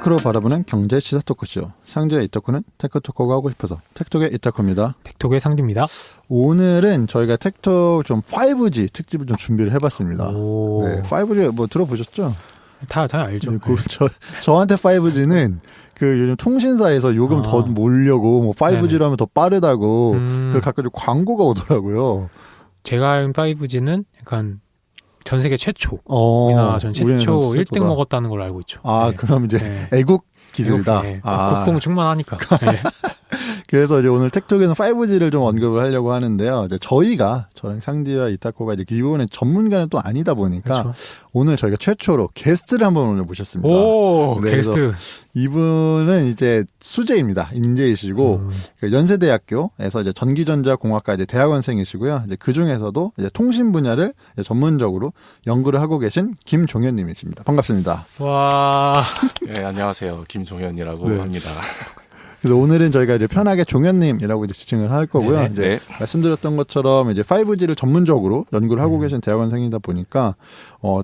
테크로 바라보는 경제 시사 토크쇼. 상주의 이타코는 테크토크가 하고 싶어서 텍톡의 이타코입니다. 텍톡의 상주입니다. 오늘은 저희가 텍톡 좀 5G 특집을 좀 준비를 해봤습니다. 네, 5G 뭐 들어보셨죠? 다 알죠. 네, 저한테 5G는 그 요즘 통신사에서 요금 더 몰려고 뭐 5G로 하면 더 빠르다고 그 가끔 광고가 오더라고요. 제가 알는 5G는 약간 전 세계 최초이나 전 최초 1등 먹었다는 걸로 알고 있죠. 아, 네. 그럼 이제 네. 애국 기술이다. 네. 국뽕 충만하니까. 네. 그래서 이제 오늘 텍톡에는 5G를 좀 언급을 하려고 하는데요. 이제 저랑 상디와 이타코가 이제 기본에 전문가는 또 아니다 보니까 그렇죠. 오늘 저희가 최초로 게스트를 한번 오늘 모셨습니다. 오, 네, 게스트. 이분은 이제 수재입니다. 인재이시고 그 연세대학교에서 이제 전기전자공학과 이제 대학원생이시고요. 이제 그 중에서도 이제 통신 분야를 이제 전문적으로 연구를 하고 계신 김종현님이십니다. 반갑습니다. 와. 네, 안녕하세요. 김종현이라고 네. 합니다. 그래서 오늘은 저희가 이제 편하게 종현님이라고 이제 지칭을 할 거고요. 네네. 이제 네. 말씀드렸던 것처럼 이제 5G를 전문적으로 연구를 하고 계신 대학원생이다 보니까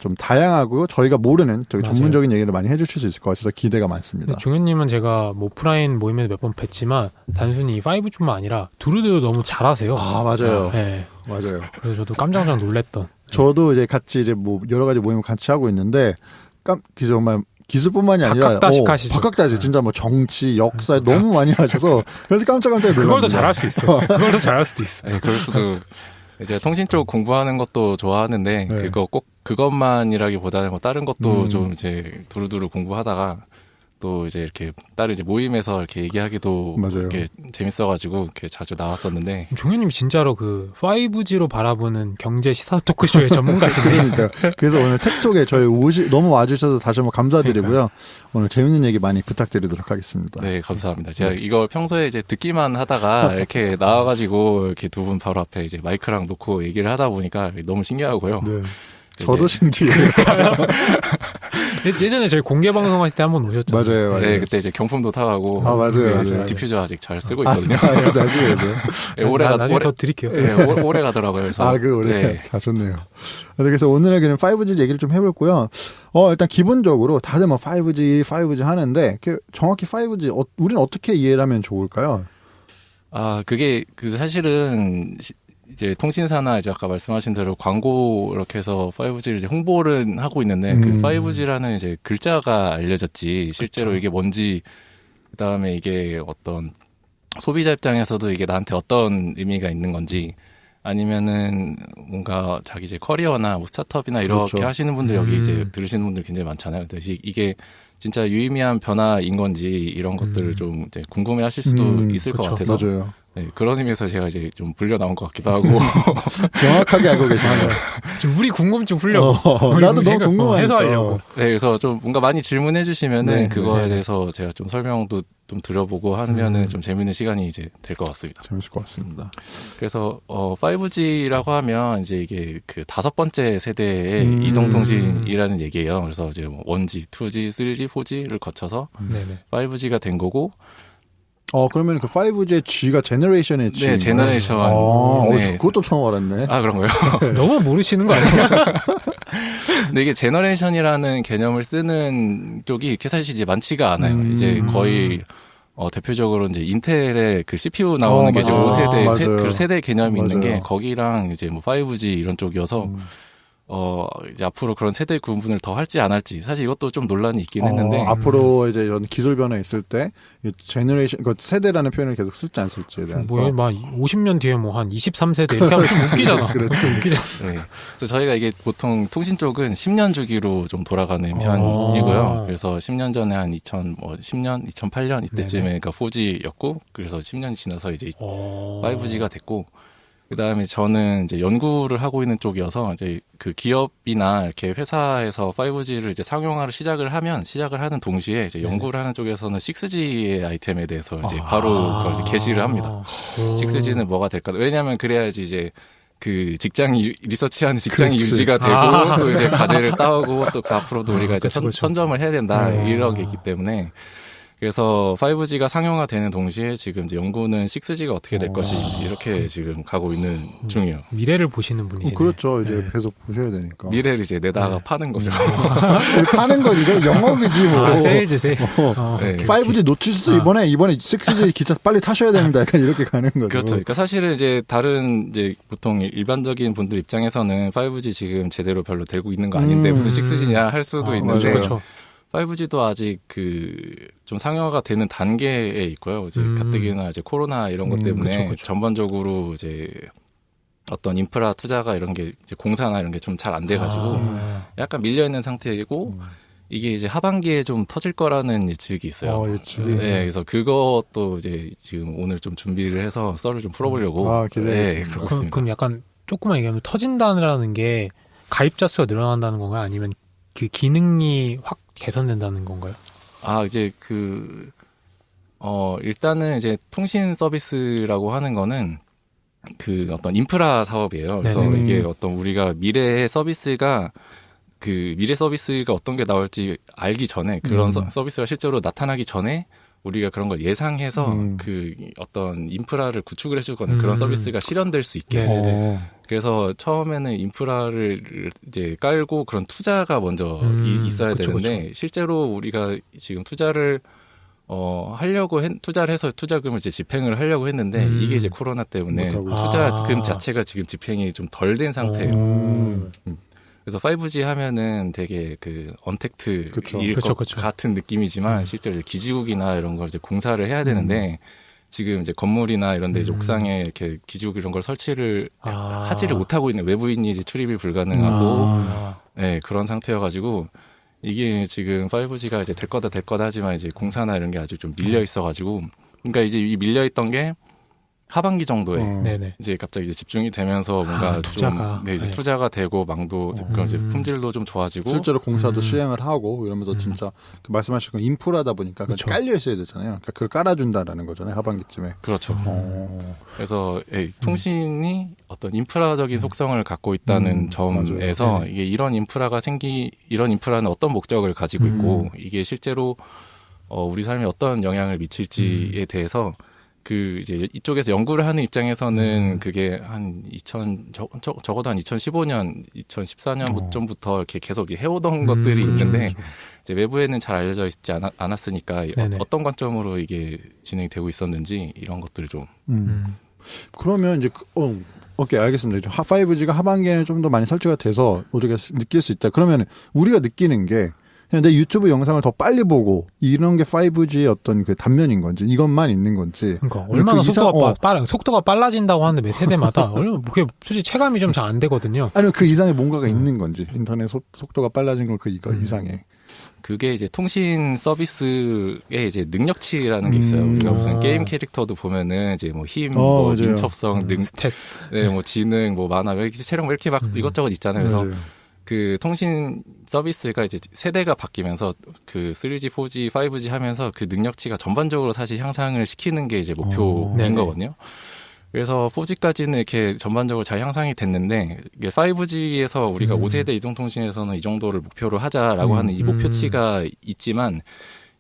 좀 다양하고 저희가 모르는 되게 맞아요. 전문적인 얘기를 많이 해주실 수 있을 것 같아서 기대가 많습니다. 종현님은 제가 뭐 오프라인 모임에도 몇 번 뵀지만 단순히 5G뿐만 아니라 두루두루 너무 잘하세요. 아, 맞아요. 네. 맞아요. 그래서 저도 깜짝 놀랬던. 저도 이제 같이 이제 뭐 여러 가지 모임을 같이 하고 있는데 정말 기술뿐만이 아니라 박학다식 하시죠. 박학다식 진짜 뭐 정치, 역사 너무 많이 하셔서 그래서 깜짝깜짝 놀랐어요. 그걸 더 잘할 수 있어. 그걸 더 잘할 수도 있어. 네, 그럴 수도 이제 통신 쪽 공부하는 것도 좋아하는데 네. 그거 꼭 그것만이라기보다는 뭐 다른 것도 좀 이제 두루두루 공부하다가 또 이제 이렇게 다른 이제 모임에서 이렇게 얘기하기도 맞아요. 이렇게 재밌어가지고 이렇게 자주 나왔었는데 종현님이 진짜로 그 5G로 바라보는 경제 시사 토크쇼의 전문가시네요. 그러니까 그래서 오늘 텍톡에 저희 너무 와주셔서 다시 한번 감사드리고요. 오늘 재밌는 얘기 많이 부탁드리도록 하겠습니다. 네, 감사합니다. 제가 이거 평소에 이제 듣기만 하다가 이렇게 나와가지고 이렇게 두 분 바로 앞에 이제 마이크랑 놓고 얘기를 하다 보니까 너무 신기하고요. 네. 저도 신기해요. 예전에 저희 공개 방송하실 때 한번 오셨잖아요. 맞아요. 네, 그때 이제 경품도 타가고 맞아요. 네, 맞아요. 디퓨저 아직 잘 쓰고 있거든요. 맞아요. 네, 나중에 더 드릴게요. 네, 오래 가더라고요. 그래서 오래. 다 좋네요. 그래서 오늘은 그냥 5G 얘기를 좀 해볼고요. 일단 기본적으로 다들 뭐 5G 하는데 정확히 5G 우리는 어떻게 이해를 하면 좋을까요? 아, 그게 사실은 이제 통신사나 이제 아까 말씀하신 대로 광고 이렇게 해서 5G를 이제 홍보를 하고 있는데 그 5G라는 이제 글자가 알려졌지 실제로 그쵸. 이게 뭔지 그다음에 이게 어떤 소비자 입장에서도 이게 나한테 어떤 의미가 있는 건지 아니면은 뭔가 자기 이제 커리어나 뭐 스타트업이나 이렇게 그렇죠. 하시는 분들 여기 이제 들으시는 분들 굉장히 많잖아요. 그래서 이게 진짜 유의미한 변화인 건지 이런 것들을 좀 이제 궁금해 하실 수도 있을 것 같아서 맞아요. 네, 그런 의미에서 제가 이제 좀 불려 나온 것 같기도 하고 정확하게 알고 계시네요. 지금 우리 궁금증 풀려고. 나도 너무 궁금하니까. 해소하려고. 네, 그래서 좀 뭔가 많이 질문해 주시면은 네, 그거에 네. 대해서 제가 좀 설명도 좀 드려보고 하면은 좀 재밌는 시간이 이제 될 것 같습니다. 재밌을 것 같습니다. 그래서 5G라고 하면 이제 이게 그 5번째 세대의 이동통신이라는 얘기예요. 그래서 이제 뭐 1G, 2G, 3G, 4G를 거쳐서 네네. 5G가 된 거고 그러면 그 5G의 G가 제너레이션의 G. 네, 제너레이션. 네. 그것도 처음 알았네. 아, 그런 거요? 너무 모르시는 거 아니에요? 근데 이게 제너레이션이라는 개념을 쓰는 쪽이 이렇게 사실 이제 많지가 않아요. 이제 거의 대표적으로 이제 인텔의 그 CPU 나오는 게 이제 맞아요. 5세대 맞아요. 그 세대 개념이 있는 맞아요. 게 거기랑 이제 뭐 5G 이런 쪽이어서 이제 앞으로 그런 세대 구분을 더 할지 안 할지 사실 이것도 좀 논란이 있긴 했는데 앞으로 이제 이런 기술 변화 있을 때 제너레이션 그 세대라는 표현을 계속 쓸지 안 쓸지에 대한 뭐야, 막 50년 뒤에 뭐 한 23세대 이렇게 하면 좀 웃기잖아. 그렇죠. 좀 웃기잖아. 네. 그래서 저희가 이게 보통 통신 쪽은 10년 주기로 좀 돌아가는 편이고요. 그래서 10년 전에 한 10년, 2008년 이때쯤에 네네. 그러니까 4G였고 그래서 10년이 지나서 이제 5G가 됐고 그다음에 저는 이제 연구를 하고 있는 쪽이어서 이제 그 기업이나 이렇게 회사에서 5G를 이제 상용화를 시작을 하는 동시에 이제 연구를 하는 쪽에서는 6G의 아이템에 대해서 이제 바로 그걸 이제 게시를 합니다. 6G는 뭐가 될까? 왜냐하면 그래야지 이제 그 직장이 리서치하는 직장이 그렇지. 유지가 되고 또 이제 과제를 따오고 또 그 앞으로도 우리가 이제 그쵸. 선점을 해야 된다 네. 이런 게 있기 때문에 그래서 5G가 상용화되는 동시에 지금 이제 연구는 6G가 어떻게 될 것인지 이렇게 지금 가고 있는 중이에요. 미래를 보시는 분이시네. 그렇죠. 이제 계속 보셔야 되니까. 미래를 이제 내다가 파는 거죠. 파는 건 이거 영업이지 뭐. 세일즈. 네. 5G 놓칠 수도 이번에 6G 기차 빨리 타셔야 됩니다. 약간 이렇게 가는 거죠. 그렇죠. 그러니까 사실은 이제 다른 이제 보통 일반적인 분들 입장에서는 5G 지금 제대로 별로 되고 있는 거 아닌데 무슨 6G냐 할 수도 있는데 그렇죠. 5G도 아직 좀 상용화가 되는 단계에 있고요. 이제 가뜩이나 이제 코로나 이런 것 때문에 그쵸. 전반적으로 이제 어떤 인프라 투자가 이런 게 이제 공사나 이런 게 좀 잘 안 돼가지고 약간 밀려 있는 상태이고 이게 이제 하반기에 좀 터질 거라는 예측이 있어요. 예측이. 네, 그래서 그것도 이제 지금 오늘 좀 준비를 해서 썰을 좀 풀어보려고. 기대하겠습니다. 그러고 있습니다. 그럼 약간 조금만 얘기하면 터진다는 게 가입자 수가 늘어난다는 건가요? 아니면 그 기능이 확 개선된다는 건가요? 이제 일단은 이제 통신 서비스라고 하는 거는 그 어떤 인프라 사업이에요. 그래서 이게 어떤 우리가 미래의 서비스가 미래 서비스가 어떤 게 나올지 알기 전에 그런 서비스가 실제로 나타나기 전에 우리가 그런 걸 예상해서 그 어떤 인프라를 구축을 해주거나 그런 서비스가 실현될 수 있게. 그래서 처음에는 인프라를 이제 깔고 그런 투자가 먼저 있어야 되는데 실제로 우리가 지금 투자를 투자를 해서 투자금을 이제 집행을 하려고 했는데 이게 이제 코로나 때문에 투자금 자체가 지금 집행이 좀 덜 된 상태예요. 그래서 5G 하면은 되게 언택트일 것 같은 느낌이지만 실제로 이제 기지국이나 이런 걸 이제 공사를 해야 되는데 지금 이제 건물이나 이런 데 이제 옥상에 이렇게 기지국 이런 걸 설치를 하지를 못하고 있는 외부인이 이제 출입이 불가능하고 네, 그런 상태여가지고 이게 지금 5G가 이제 될 거다 하지만 이제 공사나 이런 게 아주 좀 밀려 있어가지고 그러니까 이제 이 밀려 있던 게 하반기 정도에 이제 갑자기 이제 집중이 되면서 뭔가 투자가 이제 투자가 되고 망도 그런 이제 품질도 좀 좋아지고 실제로 공사도 시행을 하고 이러면서 진짜 말씀하신 건 인프라다 보니까 깔려 있어야 되잖아요. 그러니까 그걸 깔아준다라는 거잖아요. 하반기쯤에. 그렇죠. 그래서 통신이 어떤 인프라적인 속성을 갖고 있다는 점에서 이게 이런 인프라는 어떤 목적을 가지고 있고 이게 실제로 우리 삶에 어떤 영향을 미칠지에 대해서 이제 이쪽에서 연구를 하는 입장에서는 그게 적어도 한 2015년, 2014년쯤부터 이렇게 계속 해오던 것들이 있는데, 이제 외부에는 잘 알려져 있지 않았으니까, 어떤 관점으로 이게 진행이 되고 있었는지, 이런 것들을 좀. 그러면 이제, 오케이, 알겠습니다. 5G가 하반기에는 좀 더 많이 설치가 돼서 우리가 느낄 수 있다. 그러면 우리가 느끼는 게, 그냥 내 유튜브 영상을 더 빨리 보고 이런 게 5G의 어떤 그 단면인 건지 이것만 있는 건지 그러니까 얼마나 속도가 빨라진다고 하는데 매 세대마다 그게 솔직히 체감이 좀 잘 안 되거든요. 아니면 그 이상의 뭔가가 있는 건지 인터넷 속도가 빨라진 걸 이거 이상에 그게 이제 통신 서비스의 이제 능력치라는 게 있어요. 우리가 무슨 게임 캐릭터도 보면은 이제 뭐 힘, 민첩성, 스탯, 뭐 지능, 뭐 만화, 체력 이렇게 막 이것저것 있잖아요. 그래서 그 통신 서비스가 이제 세대가 바뀌면서 3G, 4G, 5G 하면서 그 능력치가 전반적으로 사실 향상을 시키는 게 이제 목표인 거거든요. 그래서 4G까지는 이렇게 전반적으로 잘 향상이 됐는데 이게 5G에서 우리가 5세대 이동통신에서는 이 정도를 목표로 하자라고 하는 이 목표치가 있지만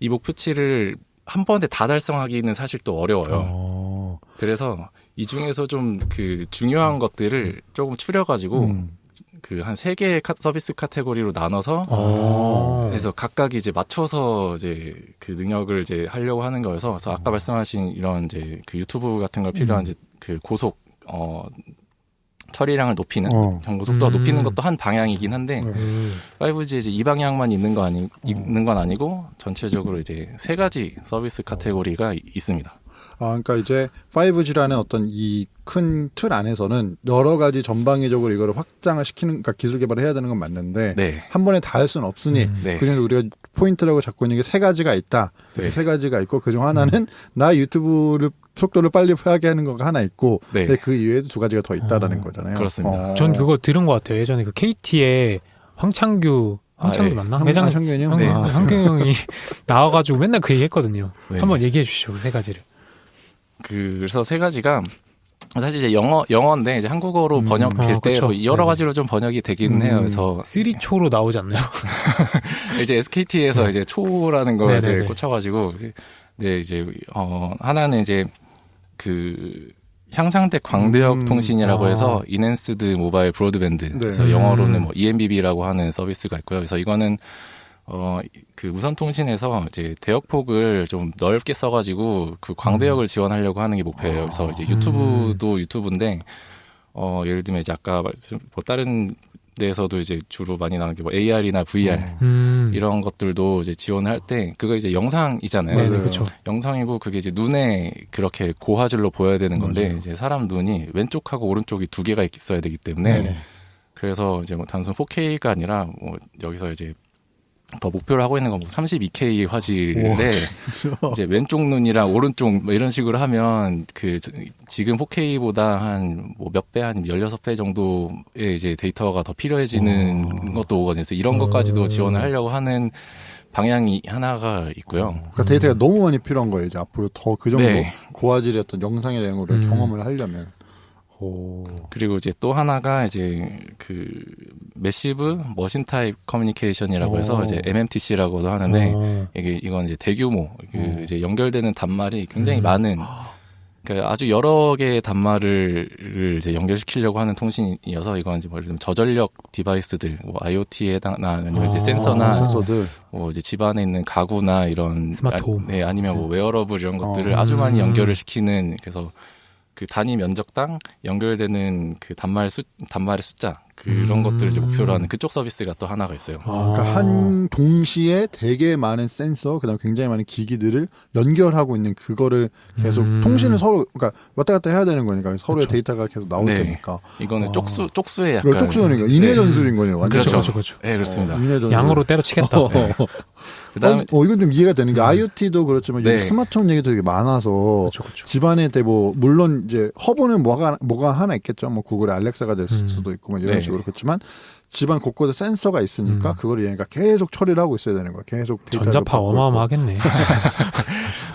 이 목표치를 한 번에 다 달성하기는 사실 또 어려워요. 그래서 이 중에서 좀 중요한 것들을 조금 추려가지고 한 3개의 서비스 카테고리로 나눠서 그래서 각각 이제 맞춰서 이제 그 능력을 이제 하려고 하는 거여서 그래서 아까 말씀하신 이런 이제 유튜브 같은 걸 필요한 이제 고속 처리량을 높이는 정보 속도가 높이는 것도 한 방향이긴 한데 5G에 이제 이 방향만 있는 건 아니고 전체적으로 이제 3가지 서비스 카테고리가 있습니다. 그러니까 이제 5G라는 어떤 이 큰 틀 안에서는 여러 가지 전방위적으로 이거를 확장을 시키는, 그러니까 기술 개발을 해야 되는 건 맞는데 한 번에 다 할 수는 없으니 그중에 우리가 포인트라고 잡고 있는 게 3가지가 있다. 3가지가 있고 그중 하나는 나 유튜브를 속도를 빨리 하게 하는 거가 하나 있고 근데 그 이외에도 2가지가 더 있다라는 거잖아요. 그렇습니다. 전 그거 들은 것 같아요. 예전에 KT에 황창규 맞나? 회장 황규 형이 나와가지고 맨날 그 얘기 했거든요. 한번 얘기해 주시죠. 3가지를. 그래서 3가지가 사실 이제 영어인데 이제 한국어로 번역될 때 그쵸. 뭐 여러 네네. 가지로 좀 번역이 되긴 해요. 그래서 3초로 나오지 않나요? 이제 SKT에서 이제 초라는 걸 이제 네네네. 꽂혀가지고 네 이제 하나는 이제 그 향상대 광대역 통신이라고 해서 인핸스드 모바일 브로드밴드 그래서 영어로는 뭐 EMBB라고 하는 서비스가 있고요. 그래서 이거는 그 무선통신에서 이제 대역폭을 좀 넓게 써가지고 그 광대역을 지원하려고 하는 게 목표예요. 그래서 이제 유튜브도 유튜브인데 예를 들면 이제 아까 말씀 뭐 다른 데에서도 이제 주로 많이 나오는 게 뭐 AR이나 VR 이런 것들도 이제 지원을 할 때 그거 이제 영상이잖아요. 네네, 그렇죠. 영상이고 그게 이제 눈에 그렇게 고화질로 보여야 되는 건데 맞아요. 이제 사람 눈이 왼쪽하고 오른쪽이 두 개가 있어야 되기 때문에 네네. 그래서 이제 뭐 단순 4K가 아니라 뭐 여기서 이제 더 목표를 하고 있는 건 뭐 32K 화질에 이제 왼쪽 눈이랑 오른쪽 뭐 이런 식으로 하면 그 지금 4K보다 한 뭐 몇 배, 한 16배 정도의 이제 데이터가 더 필요해지는 것도 오거든요. 그래서 이런 것까지도 지원을 하려고 하는 방향이 하나가 있고요. 그러니까 데이터가 너무 많이 필요한 거예요. 이제 앞으로 더 그 정도 네. 고화질의 어떤 영상이라는 걸 경험을 하려면. 그리고 이제 또 하나가 이제 그 매시브 머신 타입 커뮤니케이션이라고 해서 이제 MMTC라고도 하는데 이건 이제 대규모 그 이제 연결되는 단말이 굉장히 많은 그러니까 아주 여러 개의 단말을 이제 연결시키려고 하는 통신이어서 이건 이제 뭐 예를 들면 저전력 디바이스들 뭐 IoT에 해당나 아니면 이제 센서나 센서들. 뭐 이제 집안에 있는 가구나 이런 스마트홈. 네, 아니면 뭐 웨어러블 이런 것들을 아주 많이 연결을 시키는 그래서 그 단위 면적당 연결되는 그 단말의 숫자 그런 것들을 이제 목표로 하는 그쪽 서비스가 또 하나가 있어요. 그러니까 한 동시에 되게 많은 센서, 그다음 굉장히 많은 기기들을 연결하고 있는 그거를 계속 통신을 서로 그러니까 왔다 갔다 해야 되는 거니까 서로의 데이터가 계속 나올 네. 테니까. 이거는 쪽수의 약간 쪽수는 인해 전술인 거네요. 완전. 그렇죠. 네, 그렇습니다. 인해 전술. 양으로 때려치겠다. 네. 그다음에 이건 좀 이해가 되는 게 IoT도 그렇지만 네. 스마트홈 얘기도 되게 많아서 그렇죠. 집안에 뭐 물론 이제 허브는 뭐가 하나 있겠죠. 뭐 구글의 알렉사가 될 수도 있고 뭐 이런 네. 식으로 그렇지만 집안 곳곳에 센서가 있으니까 그걸 얘가 계속 처리를 하고 있어야 되는 거야. 계속 데이터를 전자파 받고 어마어마하겠네.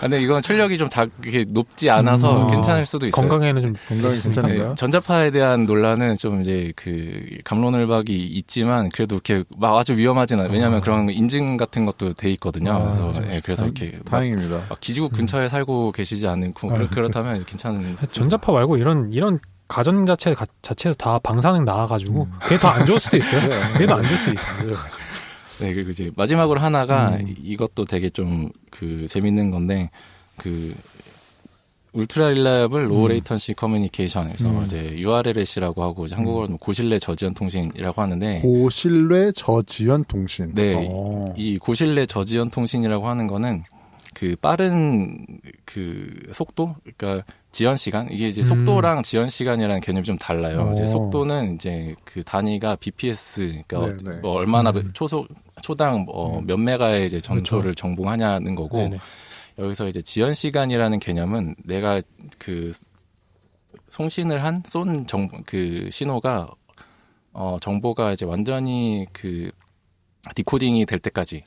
근데 이건 출력이 좀 이게 높지 않아서 괜찮을 수도 있어요. 건강에는 좀 건강이 괜찮은가요? 네, 전자파에 대한 논란은 좀 이제 그 감론을박이 있지만 그래도 이렇게 막 아주 위험하진 않아요. 왜냐하면 그런 인증 같은 것도 돼 있거든요. 그래서 네, 그래서 이렇게 다행입니다. 막 기지국 근처에 살고 계시지 않고 그렇다면 괜찮은. 전자파 말고 이런 가전 자체에서 다 방사능 나와가지고 그게 더 안 좋을 수도 있어요. 그게 더 안 좋을 수도 있어요. 네, 그리고 이제 마지막으로 하나가 이것도 되게 좀 그 재밌는 건데 그 울트라 릴라이블 로우 레이턴시 커뮤니케이션 그래서 이제 URLS라고 하고 이제 한국어로는 고신뢰 저지연 통신이라고 하는데 고신뢰 저지연 통신. 네, 이 고신뢰 저지연 통신이라고 하는 거는 그 빠른 그 속도 그러니까 지연 시간 이게 이제 속도랑 지연 시간이라는 개념이 좀 달라요. 이제 속도는 이제 그 단위가 bps 그러니까 뭐 얼마나 초당 몇 메가의 이제 전초를 정봉하냐는 거고 네네. 여기서 이제 지연 시간이라는 개념은 내가 그 송신을 한 쏜 그 신호가 정보가 이제 완전히 그 디코딩이 될 때까지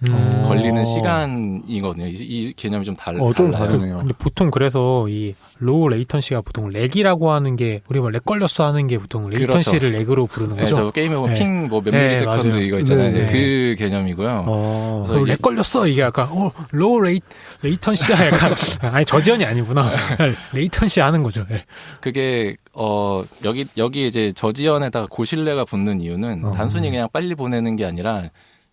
걸리는 시간이거든요. 이 개념이 좀 달라요. 좀 다르네요. 근데 보통 그래서 이 로우 레이턴시가 보통 렉이라고 하는 게 우리 뭐 렉 걸렸어 하는 게 보통 레이턴시를 렉으로 부르는 네, 거죠. 저 게임에 보면 네. 핑 뭐 몇 네, 밀리세컨드 맞아요. 이거 있잖아요. 네, 네. 그 개념이고요. 그래서 렉 걸렸어 이게 약간 로우 레이턴시야 약간 아니 저지연이 아니구나. 레이턴시 하는 거죠. 네. 그게 여기 이제 저지연에다가 고신뢰가 붙는 이유는 단순히 그냥 빨리 보내는 게 아니라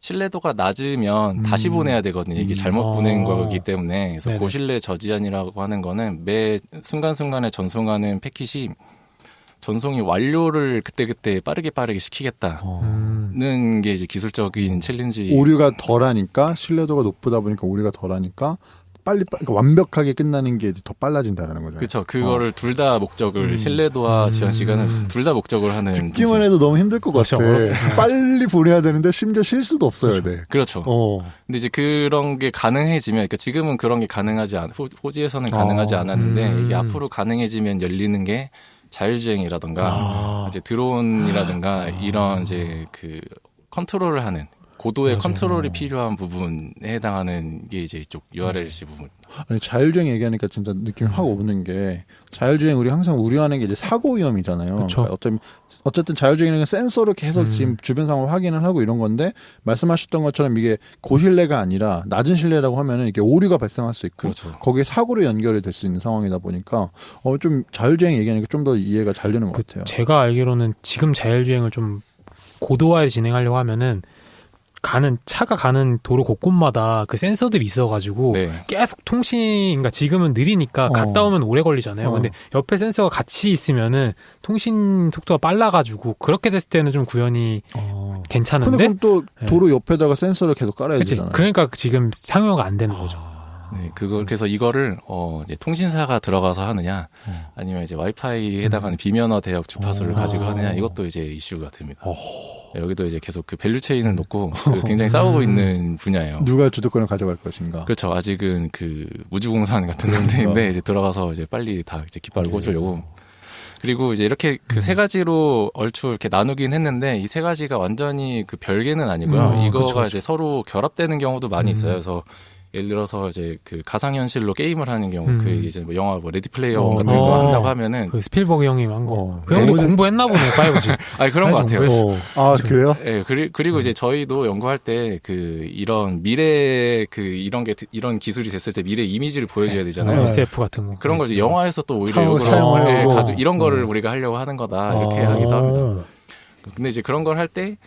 신뢰도가 낮으면 다시 보내야 되거든요. 이게 잘못 보낸 거기 때문에. 그래서 네네. 고신뢰 저지연이라고 하는 거는 매 순간순간에 전송하는 패킷이 전송이 완료를 그때그때 빠르게 시키겠다는 게 이제 기술적인 챌린지. 오류가 덜하니까 신뢰도가 높다 보니까 오류가 덜하니까 빨리 그러니까 완벽하게 끝나는 게 더 빨라진다는 거죠. 그렇죠. 그거를 둘 다 목적을 신뢰도와 지연 시간은 둘 다 목적을 하는. 듣기만 해도 너무 힘들 것 같아. 빨리 보내야 되는데 심지어 실수도 없어야 돼. 그렇죠. 근데 이제 그런 게 가능해지면, 그러니까 지금은 그런 게 가능하지 호지에서는 가능하지 않았는데 이게 앞으로 가능해지면 열리는 게 자율주행이라던가 이제 드론이라든가 이런 이제 그 컨트롤을 하는 고도의 맞아요. 컨트롤이 필요한 부분에 해당하는 게 이제 이쪽 URLC 부분. 아니, 자율주행 얘기하니까 진짜 느낌이 확 오는 게 자율주행 우리 항상 우려하는 게 이제 사고 위험이잖아요. 그쵸. 그러니까 어쨌든 자율주행은 센서로 계속 음. 지금 주변 상황을 확인을 하고 이런 건데 말씀하셨던 것처럼 이게 고신뢰가 아니라 낮은 신뢰라고 하면은 이게 오류가 발생할 수 있고 그렇죠. 거기에 사고로 연결이 될 수 있는 상황이다 보니까 좀 자율주행 얘기하니까 좀 더 이해가 잘 되는 것 같아요. 제가 알기로는 지금 자율주행을 좀 고도화해 진행하려고 하면은 차가 가는 도로 곳곳마다 그 센서들이 있어가지고 네. 계속 그러니까 지금은 느리니까 갔다 오면 오래 걸리잖아요. 근데 옆에 센서가 같이 있으면은 통신 속도가 빨라가지고 그렇게 됐을 때는 좀 구현이 근데 괜찮은데. 그럼 또 도로 옆에다가 센서를 계속 깔아야 그치? 되잖아요. 그러니까 지금 상용화가 안 되는 거죠. 네, 그래서 이거를, 이제 통신사가 들어가서 하느냐, 아니면 이제 와이파이에 해당하는 비면허 대역 주파수를 가지고 하느냐, 이것도 이제 이슈가 됩니다. 네, 여기도 이제 계속 그 밸류 체인을 놓고 굉장히 싸우고 있는 분야예요. 누가 주도권을 가져갈 것인가. 그렇죠. 아직은 그 우주공산 같은 상태인데, 이제 들어가서 이제 빨리 다 이제 깃발을 꽂으려고. 그리고 이제 이렇게 그 세 가지로 얼추 이렇게 나누긴 했는데, 이 세 가지가 완전히 그 별개는 아니고요. 이거가 그쵸. 이제 서로 결합되는 경우도 많이 있어요. 그래서 예를 들어서 이제 그 가상현실로 게임을 하는 경우, 그 이제 뭐 영화 뭐 레디 플레이어 원 같은 거 한다고 하면은. 그 스필버그 형님 한 거. 그 네. 형도 공부했나 보네, 5G. 아니, 그런 것 같아요. 그래요? 예, 그리고 이제 저희도 연구할 때 그 이런 미래 이런 기술이 됐을 때 미래 이미지를 보여줘야 되잖아요. SF 같은 거. 그런 걸 이제 영화에서 또 오히려 사용을 이런 하고. 이런 거를 우리가 하려고 하는 거다 이렇게 하기도 합니다. 근데 이제 그런 걸 할 때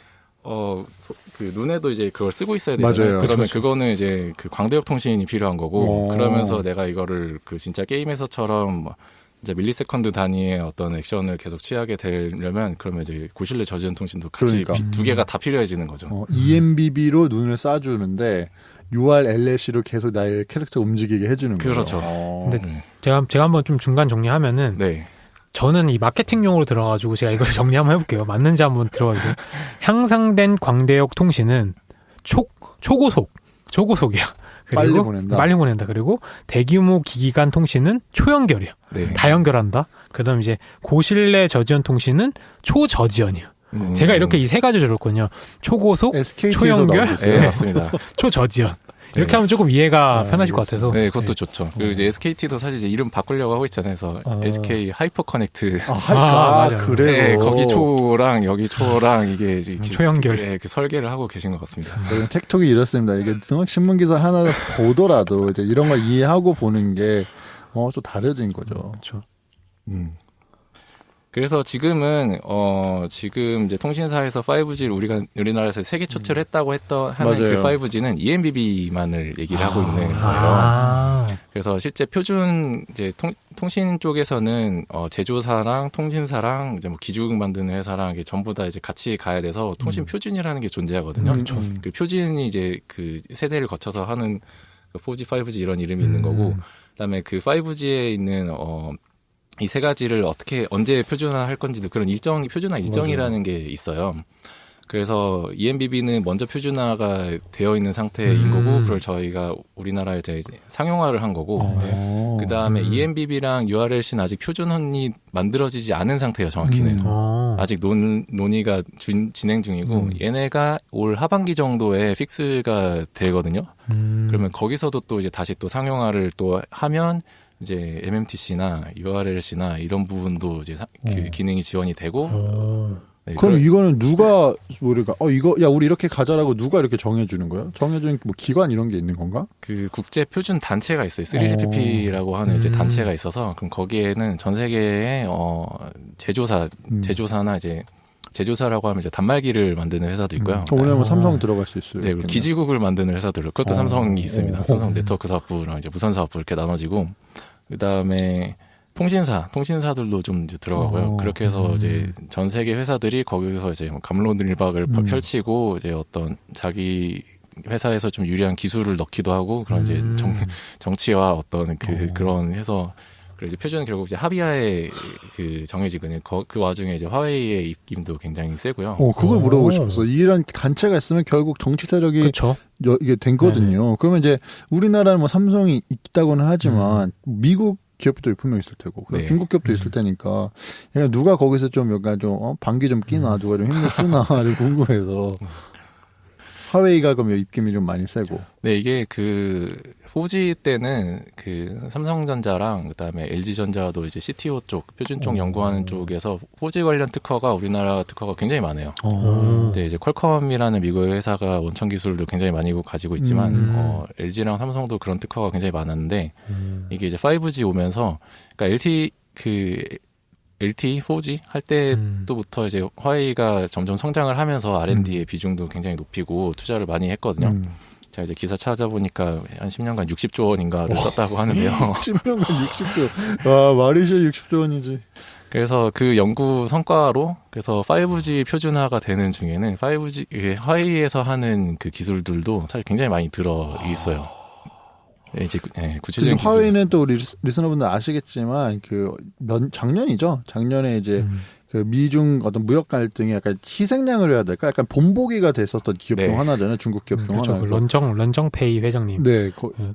그 눈에도 이제 그걸 쓰고 있어야 되잖아요. 맞아요. 그러면 그거는 이제 그 광대역 통신이 필요한 거고 그러면서 내가 이거를 그 진짜 게임에서처럼 이제 밀리세컨드 단위의 어떤 액션을 계속 취하게 되려면 그러면 이제 고신뢰 저지연 통신도 같이 그러니까. 두 개가 다 필요해지는 거죠. ENBB로 눈을 쏴주는데 URLC로 계속 나의 캐릭터 움직이게 해주는 거죠. 그렇죠. 근데 제가 한번 좀 중간 정리하면은 네. 저는 이 마케팅용으로 들어가지고 제가 이걸 정리 한번 해볼게요. 맞는지 한번 들어가주세요. 향상된 광대역 통신은 초고속이야. 그리고 빨리 보낸다. 그리고 대규모 기기 간 통신은 초연결이야. 네. 다 연결한다. 그다음 이제 고신뢰 저지연 통신은 초저지연이야. 제가 이렇게 이 세 가지 들었거든요. 초고속, 초연결, 네, 맞습니다. 초저지연. 이렇게 하면 조금 이해가 편하실 것 같아서. 네, 그것도 좋죠. 그리고 이제 SKT도 사실 이제 이름 바꾸려고 하고 있잖아요. 그래서 SK 하이퍼 커넥트. 맞아요. 그래요. 네, 거기 초랑 여기 초랑 이게 초연결. 네, 그 설계를 하고 계신 것 같습니다. 텍톡이 이렇습니다. 이게 신문 기사 하나 보더라도 이제 이런 걸 이해하고 보는 게 좀 다르진 거죠. 그렇죠. 그래서 지금은 지금 이제 통신사에서 5G를 우리나라에서 세계 초철 했다고 하는 그 5G는 ENBB만을 얘기를 하고 있는 거예요. 그래서 실제 표준 이제 통신 쪽에서는 제조사랑 통신사랑 이제 뭐 기죽 만드는 회사랑 이게 전부 다 이제 같이 가야 돼서 통신 표준이라는 게 존재하거든요. 그 표준이 이제 그 세대를 거쳐서 하는 4G, 5G 이런 이름이 있는 거고, 그다음에 그 5G에 있는 이 세 가지를 언제 표준화할 건지도 그런 표준화 일정이라는 게 있어요. 그래서 ENBB는 먼저 표준화가 되어 있는 상태인 거고, 그걸 저희가 우리나라에 이제 상용화를 한 거고, 그 다음에 ENBB랑 URLC는 아직 표준이 만들어지지 않은 상태예요, 정확히는. 아직 논의가 진행 중이고, 얘네가 올 하반기 정도에 픽스가 되거든요. 그러면 거기서도 또 이제 다시 또 상용화를 또 하면, 이제 MMTC나 URLC나 이런 부분도 이제 그 기능이 지원이 되고. 네, 그럼 이거는 누가 우리가 우리 이렇게 가자라고 누가 이렇게 정해주는 거예요? 정해주는 뭐 기관 이런 게 있는 건가? 그 국제 표준 단체가 있어요. 3GPP라고 하는 이제 단체가 있어서 그럼 거기에는 전 세계의 제조사나 이제 제조사라고 하면 이제 단말기를 만드는 회사도 있고요. 왜냐면 삼성 들어갈 수 있어요. 네, 그리고 기지국을 만드는 회사들 그것도 삼성이 있습니다. 삼성 네트워크 사업부랑 이제 무선 사업부 이렇게 나눠지고 그 다음에 통신사들도 좀 이제 들어가고요. 그렇게 해서 이제 전 세계 회사들이 거기서 이제 갑론을박을 펼치고 이제 어떤 자기 회사에서 좀 유리한 기술을 넣기도 하고 그런 이제 정치와 어떤 그런 해서 그래서 표준은 결국 이제 합의하에 정해지거든요. 그 와중에 이제 화웨이의 입김도 굉장히 세고요. 그걸 물어보고 싶었어. 이런 단체가 있으면 결국 정치 세력이 그쵸? 이게 된 거거든요. 그러면 이제 우리나라는 뭐 삼성이 있다고는 하지만 미국 기업도 분명 있을 테고, 네. 중국 기업도 있을 테니까, 누가 거기서 좀 약간 방귀 좀 끼나, 누가 좀 힘을 쓰나를 궁금해서. 화웨이가 그럼 입김이 좀 많이 세고. 네, 이게 그 4G 때는 그 삼성전자랑 그다음에 LG전자도 이제 CTO 쪽 표준 쪽 연구하는 쪽에서 4G 관련 특허가 우리나라 특허가 굉장히 많아요. 근데 이제 퀄컴이라는 미국의 회사가 원천 기술도 굉장히 많이 가지고 있지만 LG랑 삼성도 그런 특허가 굉장히 많았는데 이게 이제 5G 오면서 그러니까 LTE 4G 할 때부터 이제 화웨이가 점점 성장을 하면서 R&D의 비중도 굉장히 높이고 투자를 많이 했거든요. 제가 이제 기사 찾아보니까 한 10년간 60조 원인가를 썼다고 하는데요. 10년간 60조. 와, 말이죠. 60조 원이지. 그래서 그 연구 성과로 그래서 5G 표준화가 되는 중에는 5G 화웨이에서 하는 그 기술들도 사실 굉장히 많이 들어 있어요. 네, 이제 구체적인 화웨이는 또 우리 리스너분들 아시겠지만 작년이죠. 작년에 이제 그 미중 어떤 무역 갈등에 약간 희생양을 해야 될까? 약간 본보기가 됐었던 기업 중 하나잖아요. 중국 기업 중 그렇죠. 하나. 런정페이 회장님. 네,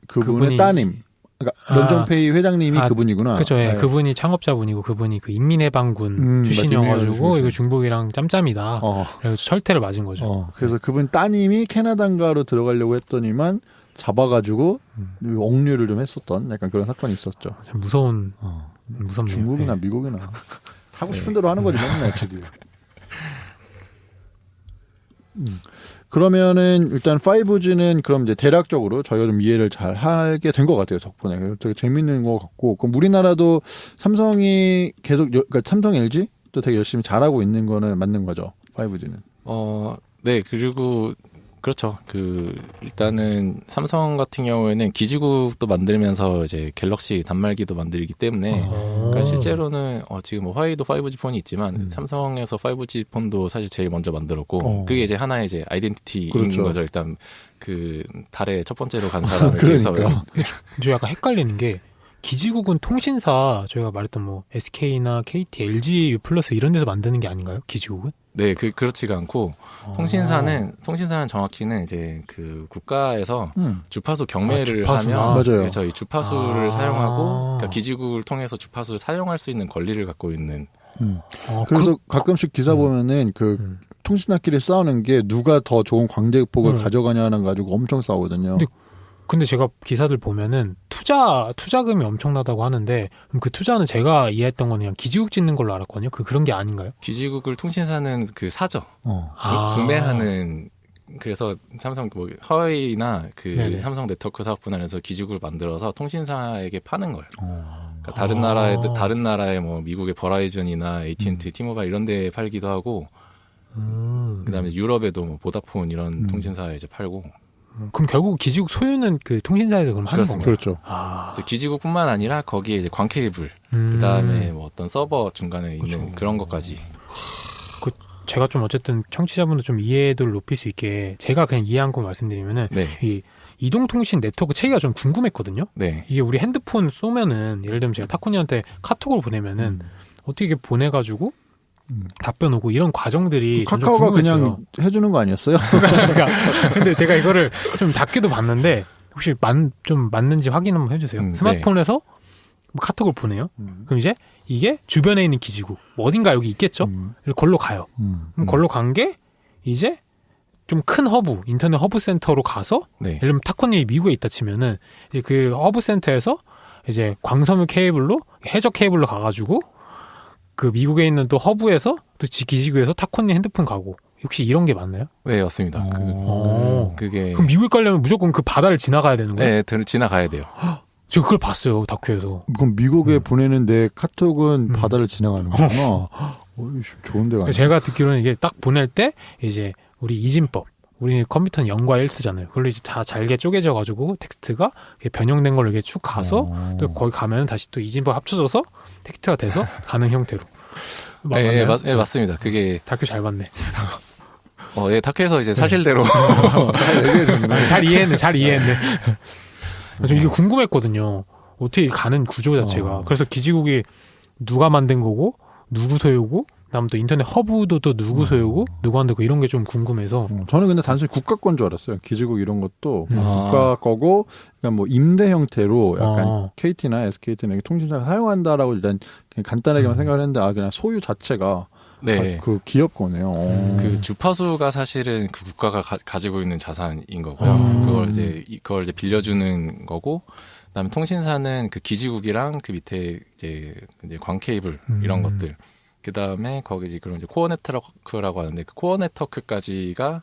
그분의 따님. 그러니까 런정페이 회장님이 그분이구나. 그렇죠. 예. 네. 그분이 창업자분이고 그분이 그 인민해방군 출신이어가지고 이거 중국이랑 짬짬이다. 그래서 철퇴를 맞은 거죠. 그래서 그분 따님이 캐나다인가로 들어가려고 했더니만 잡아가지고 억류를 좀 했었던 약간 그런 사건이 있었죠. 참 무섭네요. 중국이나 네. 미국이나 하고 싶은 대로 하는 거지 맨날 지들. 그러면은 일단 5G는 그럼 이제 대략적으로 저희가 좀 이해를 잘 하게 된 것 같아요 덕분에. 되게 재밌는 것 같고, 그럼 우리나라도 삼성이 계속 그러니까 삼성 LG 또 되게 열심히 잘하고 있는 거는 맞는 거죠 5G는. 네, 그리고 그렇죠. 일단은 삼성 같은 경우에는 기지국도 만들면서 이제 갤럭시 단말기도 만들기 때문에 그러니까 실제로는 지금 뭐 화웨이도 5G 폰이 있지만 삼성에서 5G 폰도 사실 제일 먼저 만들었고 그게 이제 하나의 이제 아이덴티티인 그렇죠. 거죠. 일단 그 달에 첫 번째로 간 사람을 위해서. 저 약간 헷갈리는 게 기지국은 통신사 저희가 말했던 뭐 SK나 KT, LG U+ 이런 데서 만드는 게 아닌가요? 기지국은? 네, 그렇지가 않고 통신사는 정확히는 이제 그 국가에서 주파수 경매를 하면 맞아요. 저희 주파수를 사용하고 그러니까 기지국을 통해서 주파수를 사용할 수 있는 권리를 갖고 있는. 그래서 가끔씩 기사 보면은 통신사끼리 싸우는 게 누가 더 좋은 광대폭을 가져가냐는 가지고 엄청 싸우거든요. 근데 제가 기사들 보면은 투자금이 엄청나다고 하는데 그럼 그 투자는 제가 이해했던 건 그냥 기지국 짓는 걸로 알았거든요. 그런 게 아닌가요? 기지국을 통신사는 사죠. 구매하는. 그래서 삼성 화웨이나 네네. 삼성 네트워크 사업 분할에서 기지국을 만들어서 통신사에게 파는 거예요. 그러니까 다른 나라의 뭐 미국의 버라이즌이나 AT&T, T-모바일 이런 데 팔기도 하고 그다음에 유럽에도 뭐 보다폰 이런 통신사에 이제 팔고. 그럼 결국 기지국 소유는 그 통신사에서 그럼 하는 건가요? 그렇죠. 기지국뿐만 아니라 거기에 이제 광 케이블, 그다음에 뭐 어떤 서버 중간에 있는 그런 것까지. 제가 좀 어쨌든 청취자분들 좀 이해도를 높일 수 있게 제가 그냥 이해한 거 말씀드리면은 이 이동통신 네트워크 체계가 좀 궁금했거든요. 네. 이게 우리 핸드폰 쏘면은 예를 들면 제가 타코니한테 카톡을 보내면은 어떻게 보내가지고 답변 오고 이런 과정들이 카카오가 그냥 해주는 거 아니었어요? 그러니까 근데 제가 이거를 좀 다큐도 봤는데 혹시 좀 맞는지 확인 한번 해주세요. 스마트폰에서 카톡을 보내요. 그럼 이제 이게 주변에 있는 기지국 어딘가 여기 있겠죠? 걸로 가요. 그럼 걸로 간 게 이제 좀 큰 허브, 인터넷 허브 센터로 가서 예를 들면 타코니 미국에 있다 치면은 이제 그 허브 센터에서 이제 광섬유 케이블로 해저 케이블로 가가지고 그 미국에 있는 또 허브에서 또 기지국에서 타코니 핸드폰 가고 혹시 이런 게 맞나요? 네, 맞습니다. 그게 그럼 미국에 가려면 무조건 그 바다를 지나가야 되는 거예요? 네, 지나가야 돼요. 저 그걸 봤어요 다큐에서. 그럼 미국에 보내는 내 카톡은 바다를 지나가는 거구나. 좋은 데가. 제가 듣기로는 이게 딱 보낼 때 이제 우리 이진법. 우리 컴퓨터는 0과 1 쓰잖아요. 그걸로 이제 다 잘게 쪼개져가지고 텍스트가 변형된 걸로 이렇게 쭉 가서 또 거기 가면 다시 또 이진법 합쳐져서 텍스트가 돼서 가는 형태로. 네, 맞습니다. 그게 다큐 잘 봤네. 다큐에서 이제 사실대로 잘 이해했네. 저 이게 궁금했거든요. 어떻게 가는 구조 자체가. 그래서 기지국이 누가 만든 거고 누구 소유고 그다음 또 인터넷 허브도 또 누구 소유고 누구 만들고 이런 게 좀 궁금해서. 저는 근데 단순히 국가 건 줄 알았어요. 기지국 이런 것도 국가 거고 그러니까 뭐 임대 형태로 약간 KT나 SKT나 통신사가 사용한다라고 일단 그냥 간단하게만 생각을 했는데 그냥 소유 자체가 네. 그 기업 거네요. 그 주파수가 사실은 그 국가가 가지고 있는 자산인 거고요. 그래서 그걸 이제 빌려주는 거고, 그다음에 통신사는 그 기지국이랑 그 밑에 이제 광 케이블 이런 것들. 그다음에 거기 이제 그런 이제 코어 네트워크라고 하는데 그 코어 네트워크까지가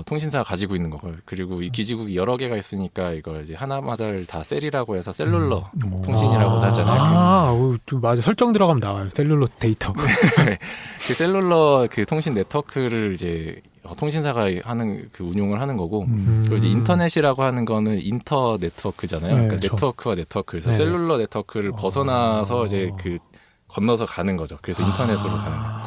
통신사가 가지고 있는 거고요. 그리고 이 기지국이 여러 개가 있으니까 이걸 이제 하나마다를 다 셀이라고 해서 셀룰러 통신이라고 하잖아요. 맞아. 설정 들어가면 나와요. 셀룰러 데이터. 그 셀룰러 그 통신 네트워크를 이제 통신사가 하는 그 운용을 하는 거고, 그리고 이제 인터넷이라고 하는 거는 인터 네트워크잖아요. 그러니까 그렇죠. 네트워크와 네트워크에서 네네. 셀룰러 네트워크를 벗어나서 이제 그 건너서 가는 거죠. 그래서 인터넷으로 가는 거예요.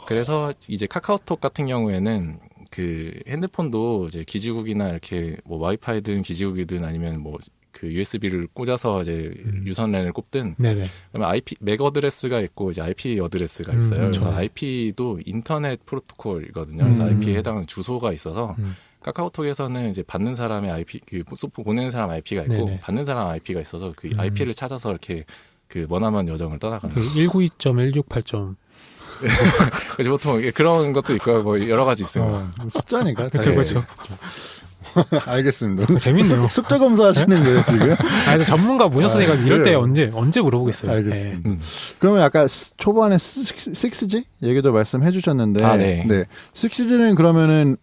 그래서 이제 카카오톡 같은 경우에는 그 핸드폰도 이제 기지국이나 이렇게 뭐 와이파이든 기지국이든 아니면 뭐 그 USB를 꽂아서 이제 유선랜을 꼽든, 네네. 그러면 IP 맥 어드레스가 있고 이제 IP 어드레스가 있어요. 그렇죠. 그래서 IP도 인터넷 프로토콜이거든요. 그래서 IP에 해당하는 주소가 있어서 카카오톡에서는 이제 받는 사람의 IP, 그 보내는 사람 IP가 있고 네네. 받는 사람 IP가 있어서 그 IP를 찾아서 이렇게 그 머나먼 여정을 떠나가는 거예요. 192.168. 그래서 보통 그런 것도 있고 뭐 여러 가지 있어요. 숫자니까. 그렇죠. 알겠습니다. 재밌네요. 숫자 검사하시는 거예요 지금? 근데 전문가 모셨으니까 이럴 때 그래요. 언제 물어보겠어요. 알겠습니다. 그러면 아까 초반에 6G 얘기도 말씀해 주셨는데, 네. 6G는 그러면은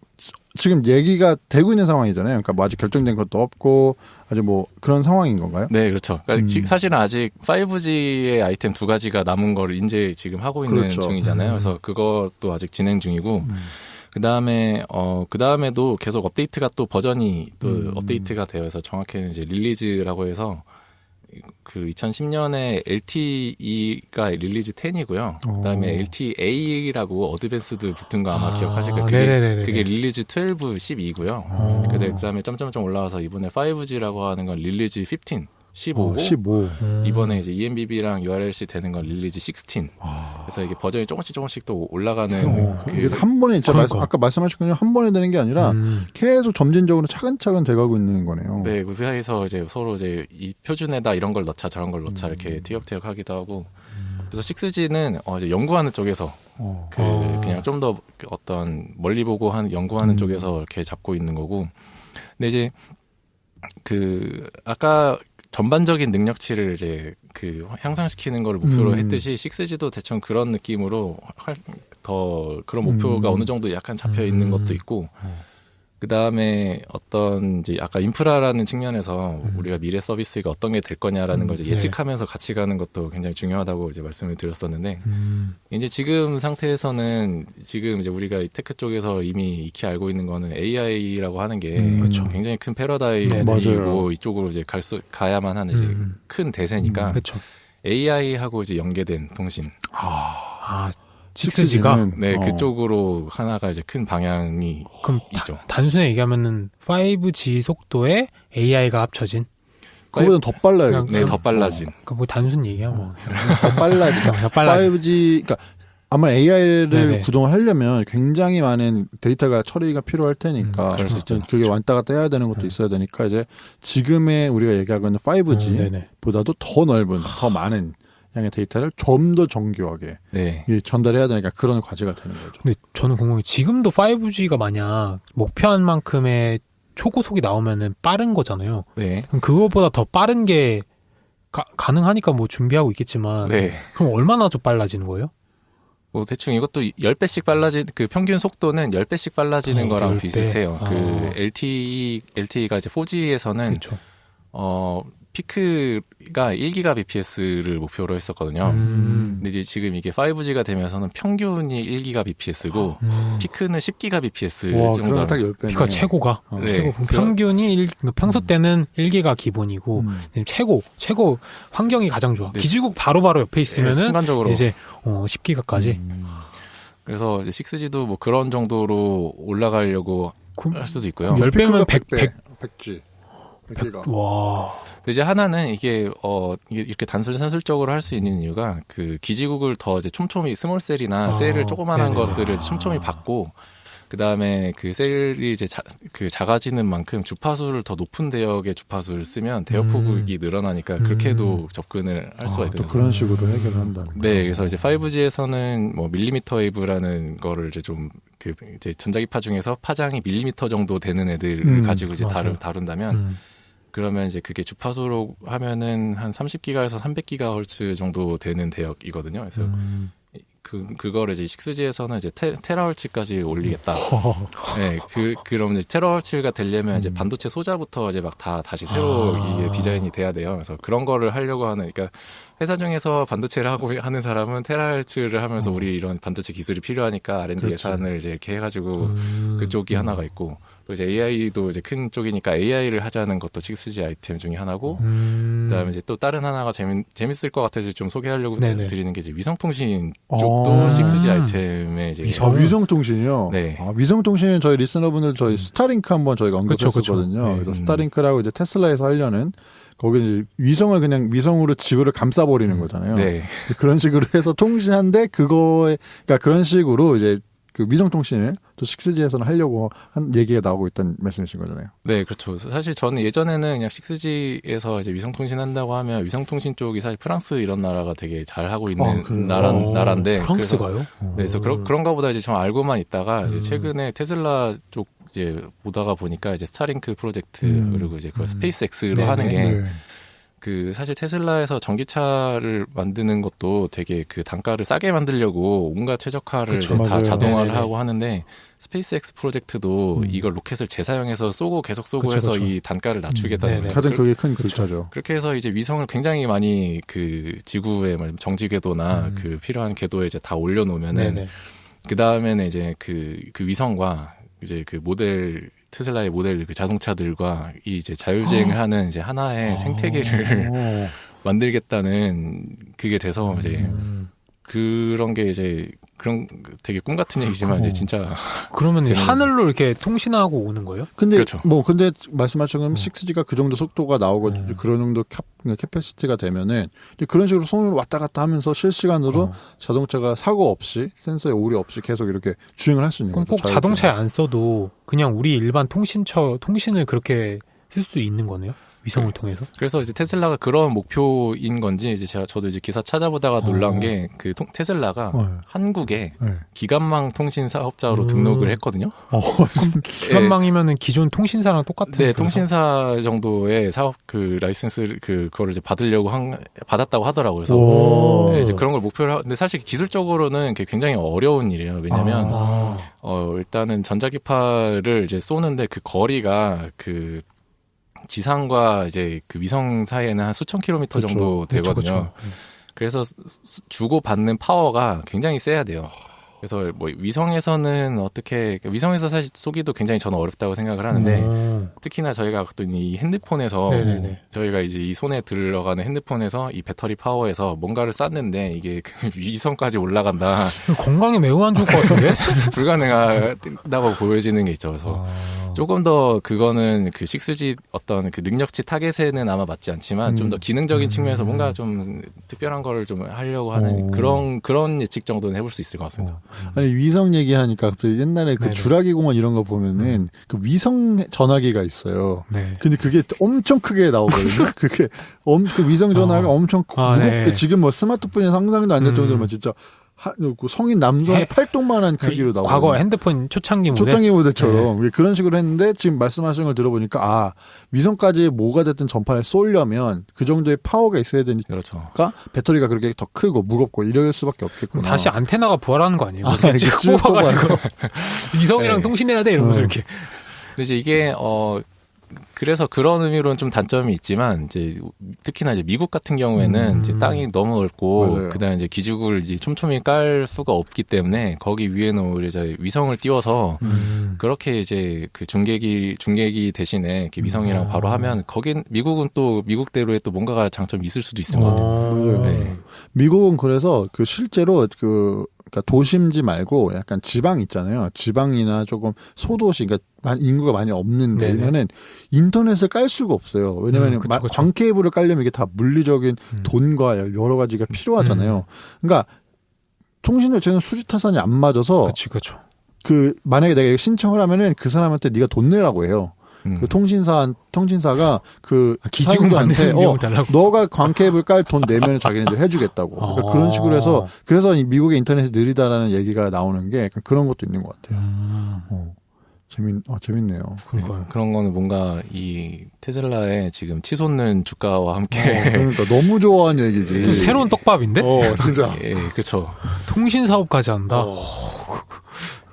지금 얘기가 되고 있는 상황이잖아요. 그러니까 뭐 아직 결정된 것도 없고 아직 뭐 그런 상황인 건가요? 네, 그렇죠. 그러니까 사실은 아직 5G의 아이템 2가지가 남은 거를 이제 지금 하고 있는 그렇죠. 중이잖아요. 그래서 그것도 아직 진행 중이고, 그 다음에도 계속 업데이트가 또 버전이 또 업데이트가 되어서 정확히는 이제 릴리즈라고 해서 그 2010년에 LTE가 릴리즈 10이고요. 그다음에 LTA라고 어드밴스드 붙은 거 아마 기억하실 거예요. 그게 릴리즈 12, 12고요. 그다음에 점점점 올라와서 이번에 5G라고 하는 건 릴리즈 15, 15고 15. 이번에 이제 ENBB랑 URLC 되는 건 릴리즈 16. 그래서 이게 버전이 조금씩 또 올라가는 이게 한 번에 진짜 그러니까. 아까 말씀하신 것처럼 한 번에 되는 게 아니라 계속 점진적으로 차근차근 돼가고 있는 거네요. 네, 그 사이에서 이제 서로 이제 이 표준에다 이런 걸 넣자 저런 걸 넣자 이렇게 티격태격 하기도 하고. 그래서 6G는 이제 연구하는 쪽에서 그냥 좀 더 어떤 멀리 보고 연구하는 쪽에서 이렇게 잡고 있는 거고. 근데 이제 그 아까 전반적인 능력치를 이제 그 향상시키는 걸 목표로 했듯이 6G도 대충 그런 느낌으로 더 그런 목표가 어느 정도 약간 잡혀 있는 것도 있고, 그 다음에 어떤 이제 아까 인프라라는 측면에서 우리가 미래 서비스가 어떤 게 될 거냐라는 걸 이제 예측하면서 같이 가는 것도 굉장히 중요하다고 이제 말씀을 드렸었는데, 이제 지금 상태에서는 지금 이제 우리가 이 테크 쪽에서 이미 익히 알고 있는 거는 AI라고 하는 게 굉장히 큰 패러다임이고 이쪽으로 이제 가야만 하는 이제 큰 대세니까 AI하고 이제 연계된 통신. 6G가 네, 그쪽으로 하나가 이제 큰 방향이 그럼 있죠. 단순히 얘기하면은 5G 속도에 AI가 합쳐진. 그거보다 더 빨라요. 네, 더 빨라진. 그 뭐 단순 얘기하면 더 빨라지니까. 더 빨라진. 5G, 그러니까 아마 AI를 네네. 구동을 하려면 굉장히 많은 데이터가 처리가 필요할 테니까 그럴 수 있죠. 그게 왔다 갔다 해야 되는 것도 있어야 되니까 이제 지금의 우리가 얘기하고 있는 5G보다도 더 넓은, 더 많은 양의 데이터를 좀 더 정교하게 전달해야 되니까 그런 과제가 되는 거죠. 근데 저는 궁금해. 지금도 5G가 만약 목표한 만큼의 초고속이 나오면은 빠른 거잖아요. 네. 그럼 그거보다 더 빠른 게 가능하니까 뭐 준비하고 있겠지만 그럼 얼마나 좀 빨라지는 거예요? 뭐 대충 이것도 10배씩 빨라진 그 평균 속도는 10배씩 빨라지는 거랑 10배. 비슷해요. 그 LTE가 이제 4G에서는 그렇죠. 피크가 1GBps를 목표로 했었거든요. 근데 이제 지금 이게 5G가 되면서는 평균이 1GBps고 피크는 10GBps 와, 정도. 그럼 딱 10배네. 피크가 최고가 네. 최고. 평균이 평소 때는 1기가 기본이고 최고 환경이 가장 좋아. 네. 기지국 바로바로 옆에 있으면은 순간적으로 이제 10기가까지. 그래서 이제 6G도 뭐 그런 정도로 올라가려고 할 수도 있고요. 10배면 100G. 100기가. 와. 근데 이제 하나는 이게 이렇게 산술적으로 할 수 있는 이유가 그 기지국을 더 이제 촘촘히 스몰셀이나 셀을 조그만한 것들을 촘촘히 받고, 그다음에 그 셀이 이제 작아지는 만큼 주파수를 더 높은 대역의 주파수를 쓰면 대역 폭이 늘어나니까 그렇게 해도 접근을 할 수가 있거든요. 또 그런 식으로 해결을 한다는 거. 네, 그래서 이제 5G에서는 뭐 밀리미터 웨이브라는 거를 이제 좀 그 이제 전자기파 중에서 파장이 밀리미터 정도 되는 애들을 가지고 이제 다룬다면 그러면 이제 그게 주파수로 하면은 한 30기가에서 300기가헤르츠 정도 되는 대역이거든요. 그래서 그거를 이제 6G에서는 이제 테라헤르츠까지 올리겠다. 네, 그럼 이제 테라헤르츠가 되려면 이제 반도체 소자부터 이제 막 다시 새로 이게 디자인이 돼야 돼요. 그래서 그런 거를 하려고 하는, 그러니까 회사 중에서 반도체를 하는 사람은 테라헤르츠를 하면서 우리 이런 반도체 기술이 필요하니까 R&D 그렇죠. 예산을 이제 이렇게 해가지고 그쪽이 하나가 있고, 또 이제 AI도 이제 큰 쪽이니까 AI를 하자는 것도 6G 아이템 중에 하나고, 그다음에 이제 또 다른 하나가 재밌을 것 같아서 좀 소개하려고 드리는 게 이제 위성통신 쪽도 6G 아이템에 이제 위성통신이요. 네. 위성통신은 저희 리스너분들 저희 스타링크 한번 저희가 언급했었거든요. 네. 그래서 스타링크라고 이제 테슬라에서 하려는 거기 이제 위성을 그냥 위성으로 지구를 감싸버리는 거잖아요. 네. 그런 식으로 해서 통신한데 그거에 그러니까 그런 식으로 이제 그 위성통신을 또 6G에서는 하려고 한 얘기가 나오고 있다는 말씀이신 거잖아요. 네, 그렇죠. 사실 저는 예전에는 그냥 6G에서 이제 위성통신 한다고 하면 위성통신 쪽이 사실 프랑스 이런 나라가 되게 잘 하고 있는 나라인데. 프랑스가요? 네, 그래서 그런가 보다 이제 좀 알고만 있다가 이제 최근에 테슬라 쪽 이제 보다가 보니까 이제 스타링크 프로젝트 그리고 이제 그걸 스페이스X로 하는 게 그 사실 테슬라에서 전기차를 만드는 것도 되게 그 단가를 싸게 만들려고 온갖 최적화를 다 맞아요. 자동화를 하고 하는데 스페이스X 프로젝트도 이걸 로켓을 재사용해서 쏘고 계속 쏘고 해서 이 단가를 낮추겠다는 거예요. 가장 그게 큰 글자죠. 그렇게 해서 이제 위성을 굉장히 많이 그 지구의 정지 궤도나 그 필요한 궤도에 이제 다 올려놓으면은 그 다음에는 이제 그 위성과 이제 그 테슬라의 모델 그 자동차들과 이 이제 자율주행을 하는 이제 하나의 생태계를 만들겠다는 그게 돼서 이제 그런 게 이제 그런 되게 꿈 같은 얘기지만 이제 진짜 그러면 하늘로 이렇게 통신하고 오는 거예요? 근데 그렇죠. 근데 말씀하신 것처럼 6G가 그 정도 속도가 나오고 그런 정도 캐패시티가 되면은 그런 식으로 손을 왔다 갔다 하면서 실시간으로 자동차가 사고 없이 센서에 오류 없이 계속 이렇게 주행을 할 수 있는 그럼 거죠. 꼭 자동차에 안 써도 그냥 우리 일반 통신을 그렇게 쓸 수 있는 거네요? 위성을 통해서? 그래서 이제 테슬라가 그런 목표인 건지 이제 저도 이제 기사 찾아보다가 놀란 게 그 테슬라가 한국에 기관망 통신 사업자로 등록을 했거든요. 기관망이면은 기존 통신사랑 똑같은. 네, 통신사 정도의 사업 그 라이센스 그거를 이제 받았다고 하더라고요. 그래서 네, 이제 그런 걸 목표로 근데 사실 기술적으로는 굉장히 어려운 일이에요. 왜냐면 일단은 전자기파를 이제 쏘는데 그 거리가 그 지상과 이제 그 위성 사이에는 한 수천 킬로미터 정도 되거든요. 그래서 주고 받는 파워가 굉장히 세야 돼요. 그래서 뭐 위성에서는 위성에서 사실 쏘기도 굉장히 저는 어렵다고 생각을 하는데 특히나 저희가 어떤 이 핸드폰에서 저희가 이제 이 손에 들어가는 핸드폰에서 이 배터리 파워에서 뭔가를 쐈는데 이게 그 위성까지 올라간다. 건강에 매우 안 좋을 것 같은데? 불가능하다고 보여지는 게 있죠. 그래서 조금 더 그거는 그 6G 어떤 그 능력치 타겟에는 아마 맞지 않지만 좀 더 기능적인 측면에서 뭔가 좀 특별한 거를 좀 하려고 하는 그런 예측 정도는 해볼 수 있을 것 같습니다. 아니 위성 얘기하니까 갑자기 옛날에 그 주라기 공원 이런 거 보면은 그 위성 전화기가 있어요. 근데 그게 엄청 크게 나오거든요. 그게 그 위성 전화가 엄청 무겁게 지금 뭐 스마트폰이 상상도 안 될 정도로 진짜 성인 남성의 팔뚝만한 크기로 나오고 과거 핸드폰 초창기 모델처럼 그런 식으로 했는데 지금 말씀하신 걸 들어보니까 위성까지 뭐가 됐든 전파를 쏘려면 그 정도의 파워가 있어야 되니까 그렇죠. 배터리가 그렇게 더 크고 무겁고 이럴 수밖에 없겠구나. 다시 안테나가 부활하는 거 아니에요? 쭉 뽑아가지고 위성이랑 통신해야 돼 이러면서 이렇게. 근데 이제 이게 그래서 그런 의미로는 좀 단점이 있지만 이제 특히나 이제 미국 같은 경우에는 이제 땅이 너무 넓고 그다음에 이제 기죽을 이제 촘촘히 깔 수가 없기 때문에 거기 위에는 오히려 이제 위성을 띄워서 그렇게 이제 그 중계기 대신에 이렇게 위성이랑 바로 하면 거긴 미국은 또 미국대로의 또 뭔가가 장점이 있을 수도 있을 것 같아요. 네. 미국은 그래서 그 실제로 그러니까 도심지 말고 약간 지방 있잖아요. 지방이나 조금 소도시, 그러니까 인구가 많이 없는 데면은 인터넷을 깔 수가 없어요. 왜냐면 광 케이블을 깔려면 이게 다 물리적인 돈과 여러 가지가 필요하잖아요. 그러니까 통신 열차는 수지 타산이 안 맞아서 만약에 내가 신청을 하면은 그 사람한테 네가 돈 내라고 해요. 그 통신사가 그 기지국 만드는 비용을 달라고. 너가 광케이블 깔 돈 내면 자기네들 해주겠다고. 그러니까 그런 식으로 해서 그래서 미국의 인터넷이 느리다라는 얘기가 나오는 게 약간 그런 것도 있는 것 같아요. 재밌네요. 그러니까요. 그런 거는 뭔가 이 테슬라의 지금 치솟는 주가와 함께 그러니까 너무 좋아하는 얘기지. 또 새로운 떡밥인데? 진짜. 예, 그렇죠. 통신 사업까지 한다.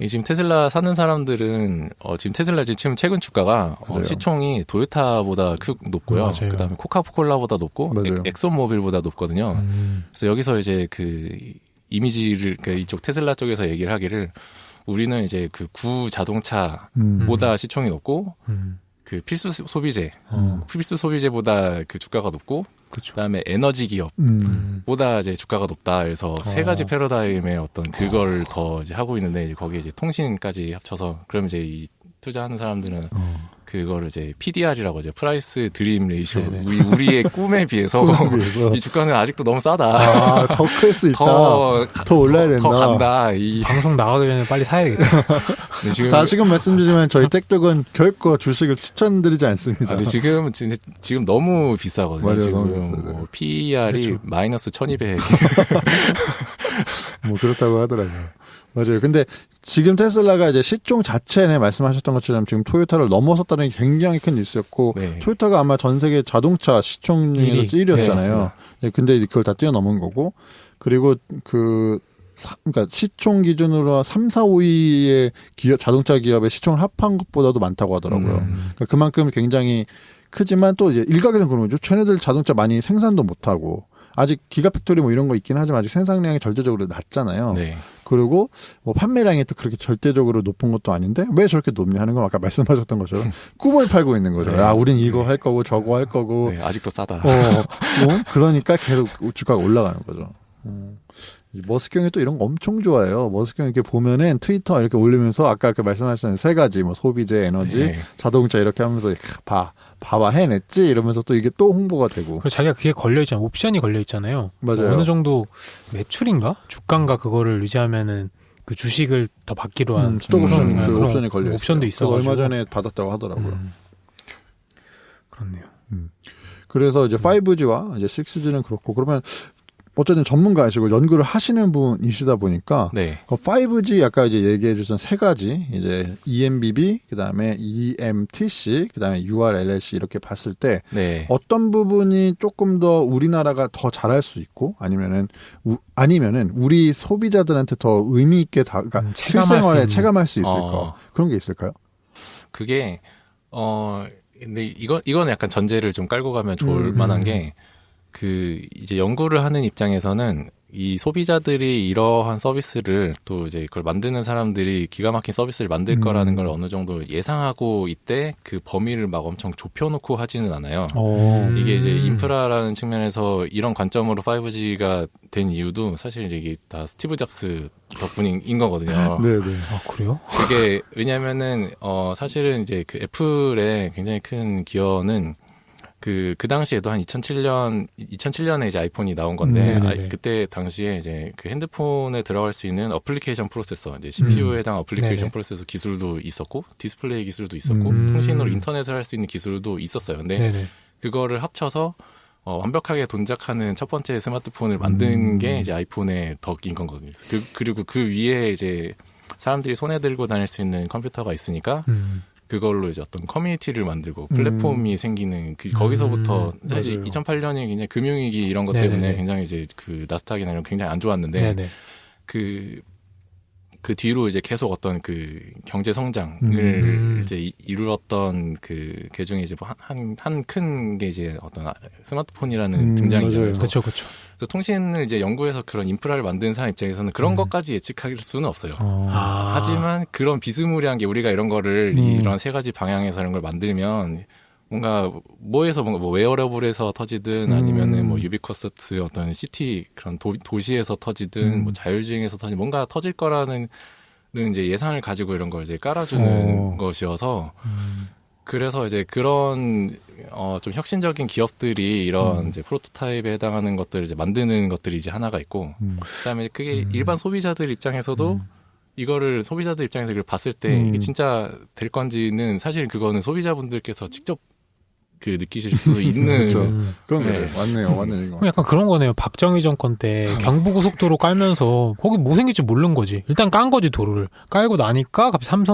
지금 테슬라 사는 사람들은 지금 테슬라 지금 최근 주가가 시총이 도요타보다 높고요. 맞아요. 그다음에 코카콜라보다 높고 엑소모빌보다 높거든요. 그래서 여기서 이제 그 이미지를 그러니까 이쪽 테슬라 쪽에서 얘기를 하기를 우리는 이제 그 구 자동차보다 시총이 높고 그 필수 소비재보다 그 주가가 높고 그쵸. 그다음에 에너지 기업보다 이제 주가가 높다. 그래서 세 가지 패러다임의 어떤 그걸 더 이제 하고 있는데 이제 거기에 이제 통신까지 합쳐서 그러면 이제 이 투자하는 사람들은 그거를 이제 PDR이라고 이제 프라이스 드림 레이쇼 우리의 꿈에 비해서 이 주가는 아직도 너무 싸다. 더 클 수 있다. 더 올라야 된다. 더 간다. 이 방송 나가기 전에 빨리 사야 되겠다. 다시금 말씀드리면 저희 텍톡은 결코 주식을 추천드리지 않습니다. 지금 너무 비싸거든요. 맞아요, 지금 너무 비싸요. 뭐 PER이 그렇죠. 마이너스 1200. 뭐 그렇다고 하더라고요. 맞아요. 근데 지금 테슬라가 이제 시총 자체는 말씀하셨던 것처럼 지금 토요타를 넘어섰다는 게 굉장히 큰 뉴스였고 토요타가 아마 전 세계 자동차 시총 중에서 1위였잖아요. 근데 그걸 다 뛰어넘은 거고 그리고 그러니까 시총 기준으로 3, 4, 5위의 자동차 기업의 시총을 합한 것보다도 많다고 하더라고요. 그러니까 그만큼 굉장히 크지만 또 이제 일각에서는 그런 거죠. 쟤네들 자동차 많이 생산도 못하고 아직 기가팩토리 뭐 이런 거 있긴 하지만 아직 생산량이 절대적으로 낮잖아요. 그리고 뭐 판매량이 또 그렇게 절대적으로 높은 것도 아닌데 왜 저렇게 높냐 하는 건 아까 말씀하셨던 것처럼 꿈을 팔고 있는 거죠. 야, 우린 이거 할 거고 저거 할 거고. 아직도 싸다. 그러니까 계속 주가가 올라가는 거죠. 머스크 형이 또 이런 거 엄청 좋아해요. 머스크 형이 이렇게 보면은 트위터 이렇게 올리면서 아까 그 말씀하셨던 세 가지 뭐 소비재, 에너지, 자동차 이렇게 하면서 봐봐 해냈지 이러면서 또 이게 또 홍보가 되고. 그리고 자기가 그게 걸려있잖아요. 옵션이 걸려있잖아요. 맞아요. 뭐 어느 정도 매출인가? 주가인가 그거를 유지하면은 그 주식을 더 받기로 한 스톡옵션 그 옵션이 걸려있어요. 옵션도 있어가지고 얼마 전에 받았다고 하더라고요. 그렇네요. 그래서 이제 5G와 이제 6G는 그렇고 그러면 어쨌든 전문가이시고 연구를 하시는 분이시다 보니까 5G 아까 이제 얘기해 주신 세 가지 이제 EMBB 그다음에 EMTC 그다음에 URLLC 이렇게 봤을 때 어떤 부분이 조금 더 우리나라가 더 잘할 수 있고 아니면은 우리 소비자들한테 더 의미 있게 그러니까 실생활에 체감할 수 있을까 그런 게 있을까요? 그게 근데 이건 약간 전제를 좀 깔고 가면 좋을 만한 게 이제 연구를 하는 입장에서는 이 소비자들이 이러한 서비스를 또 이제 그걸 만드는 사람들이 기가 막힌 서비스를 만들 거라는 걸 어느 정도 예상하고 이때 그 범위를 막 엄청 좁혀놓고 하지는 않아요. 이게 이제 인프라라는 측면에서 이런 관점으로 5G가 된 이유도 사실 이제 이게 다 스티브 잡스 덕분인 거거든요. 네네. 아, 그래요? 그게 왜냐면은 사실은 이제 그 애플의 굉장히 큰 기여는 그 당시에도 한 2007년에 이제 아이폰이 나온 건데, 그때 당시에 이제 그 핸드폰에 들어갈 수 있는 어플리케이션 프로세서, 이제 CPU에 해당 어플리케이션 프로세서 기술도 있었고, 디스플레이 기술도 있었고, 통신으로 인터넷을 할 수 있는 기술도 있었어요. 근데 그거를 합쳐서 완벽하게 동작하는 첫 번째 스마트폰을 만든 게 이제 아이폰의 덕인 거거든요. 그리고 그 위에 이제 사람들이 손에 들고 다닐 수 있는 컴퓨터가 있으니까, 그걸로 이제 어떤 커뮤니티를 만들고 플랫폼이 생기는 거기서부터 사실 맞아요. 2008년이 그냥 금융위기 이런 것 때문에 굉장히 이제 그 나스닥이나 이런 굉장히 안 좋았는데 그 뒤로 이제 계속 어떤 그 경제 성장을 이제 이루었던 그 중에 이제 한 큰 게 이제 어떤 스마트폰이라는 등장이잖아요. 그렇죠. 그래서 통신을 이제 연구해서 그런 인프라를 만드는 사람 입장에서는 그런 것까지 예측할 수는 없어요. 하지만 그런 비스무리한 게 우리가 이런 거를 이런 세 가지 방향에서 이런 걸 만들면 뭔가 뭐 웨어러블에서 터지든 아니면은 뭐 유비쿼스트 어떤 시티 그런 도시에서 터지든 뭐 자율주행에서 터지든 뭔가 터질 거라는 이제 예상을 가지고 이런 걸 이제 깔아주는 것이어서 그래서 이제 그런 좀 혁신적인 기업들이 이런 이제 프로토타입에 해당하는 것들을 이제 만드는 것들이 이제 하나가 있고 그다음에 그게 일반 소비자들 입장에서도 이거를 소비자들 입장에서 이걸 봤을 때 이게 진짜 될 건지는 사실 그거는 소비자분들께서 직접 그 느끼실 수 있는 그렇죠. 그런 네. 거예요. 맞네요. 이거. 그럼 약간 그런 거네요. 박정희 정권 때 경부고속도로 깔면서 거기 뭐 생길지 모르는 거지. 일단 깐 거지 도로를. 깔고 나니까 갑자기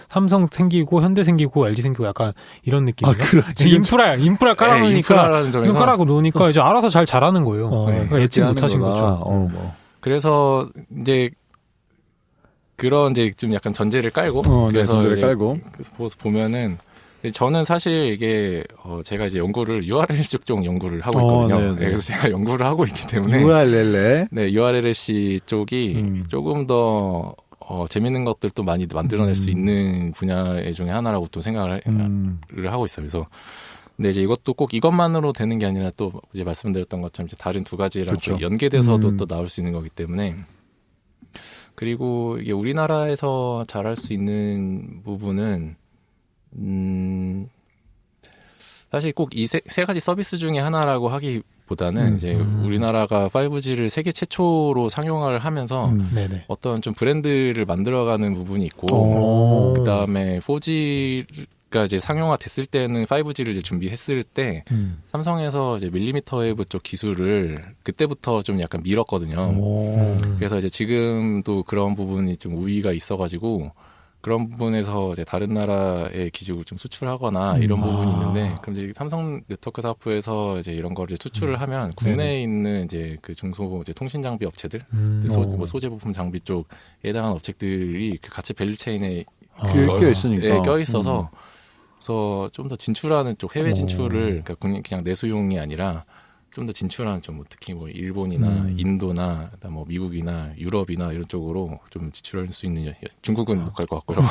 삼성 생기고 현대 생기고 LG 생기고 약간 이런 느낌이에요. 그렇죠. 인프라 깔아놓으니까 인프라라는 점에서 깔아고 놓으니까 이제 알아서 잘 자라는 거예요. 그러니까 예측 못하신 거죠. 뭐. 그래서 이제 그런 이제 좀 약간 전제를 깔고 그래서 전제를 깔고 보면은 저는 사실 이게 제가 이제 연구를 URL 쪽 연구를 하고 있거든요. 네, 그래서 제가 연구를 하고 있기 때문에 URL 네, URLC 쪽이 조금 더 재밌는 것들도 많이 만들어낼 수 있는 분야 중에 하나라고 또 생각을 하고 있어요. 그래서 근데 이제 이것도 꼭 이것만으로 되는 게 아니라 또 이제 말씀드렸던 것처럼 이제 다른 두 가지랑 그렇죠. 연계돼서도 또 나올 수 있는 거기 때문에 그리고 이게 우리나라에서 잘할 수 있는 부분은 사실 꼭 이 세 가지 서비스 중에 하나라고 하기보다는 이제 우리나라가 5G를 세계 최초로 상용화를 하면서 네네. 어떤 좀 브랜드를 만들어가는 부분이 있고 그 다음에 4G가 이제 상용화 됐을 때는 5G를 이제 준비했을 때 삼성에서 이제 밀리미터 웨이브 쪽 기술을 그때부터 좀 약간 밀었거든요. 그래서 이제 지금도 그런 부분이 좀 우위가 있어가지고 그런 부분에서 이제 다른 나라의 기술을 좀 수출하고,나 이런 부분이 있는데, 그럼 이제 삼성 네트워크 사업부에서 이제 이런 거를 수출을 하면 국내에 있는 이제 그 중소 이제 통신 장비 업체들, 뭐 소재 부품 장비 쪽에 해당하는 업체들이 그 같이 밸류 체인에 껴 있으니까. 네, 껴 있어서 그래서 좀 더 진출하는 쪽 해외 진출을 그러니까 그냥 내수용이 아니라 좀 더 진출하는 좀 특히 뭐 일본이나 인도나 뭐 미국이나 유럽이나 이런 쪽으로 좀 진출할 수 있는 중국은 못 갈 것 같고요.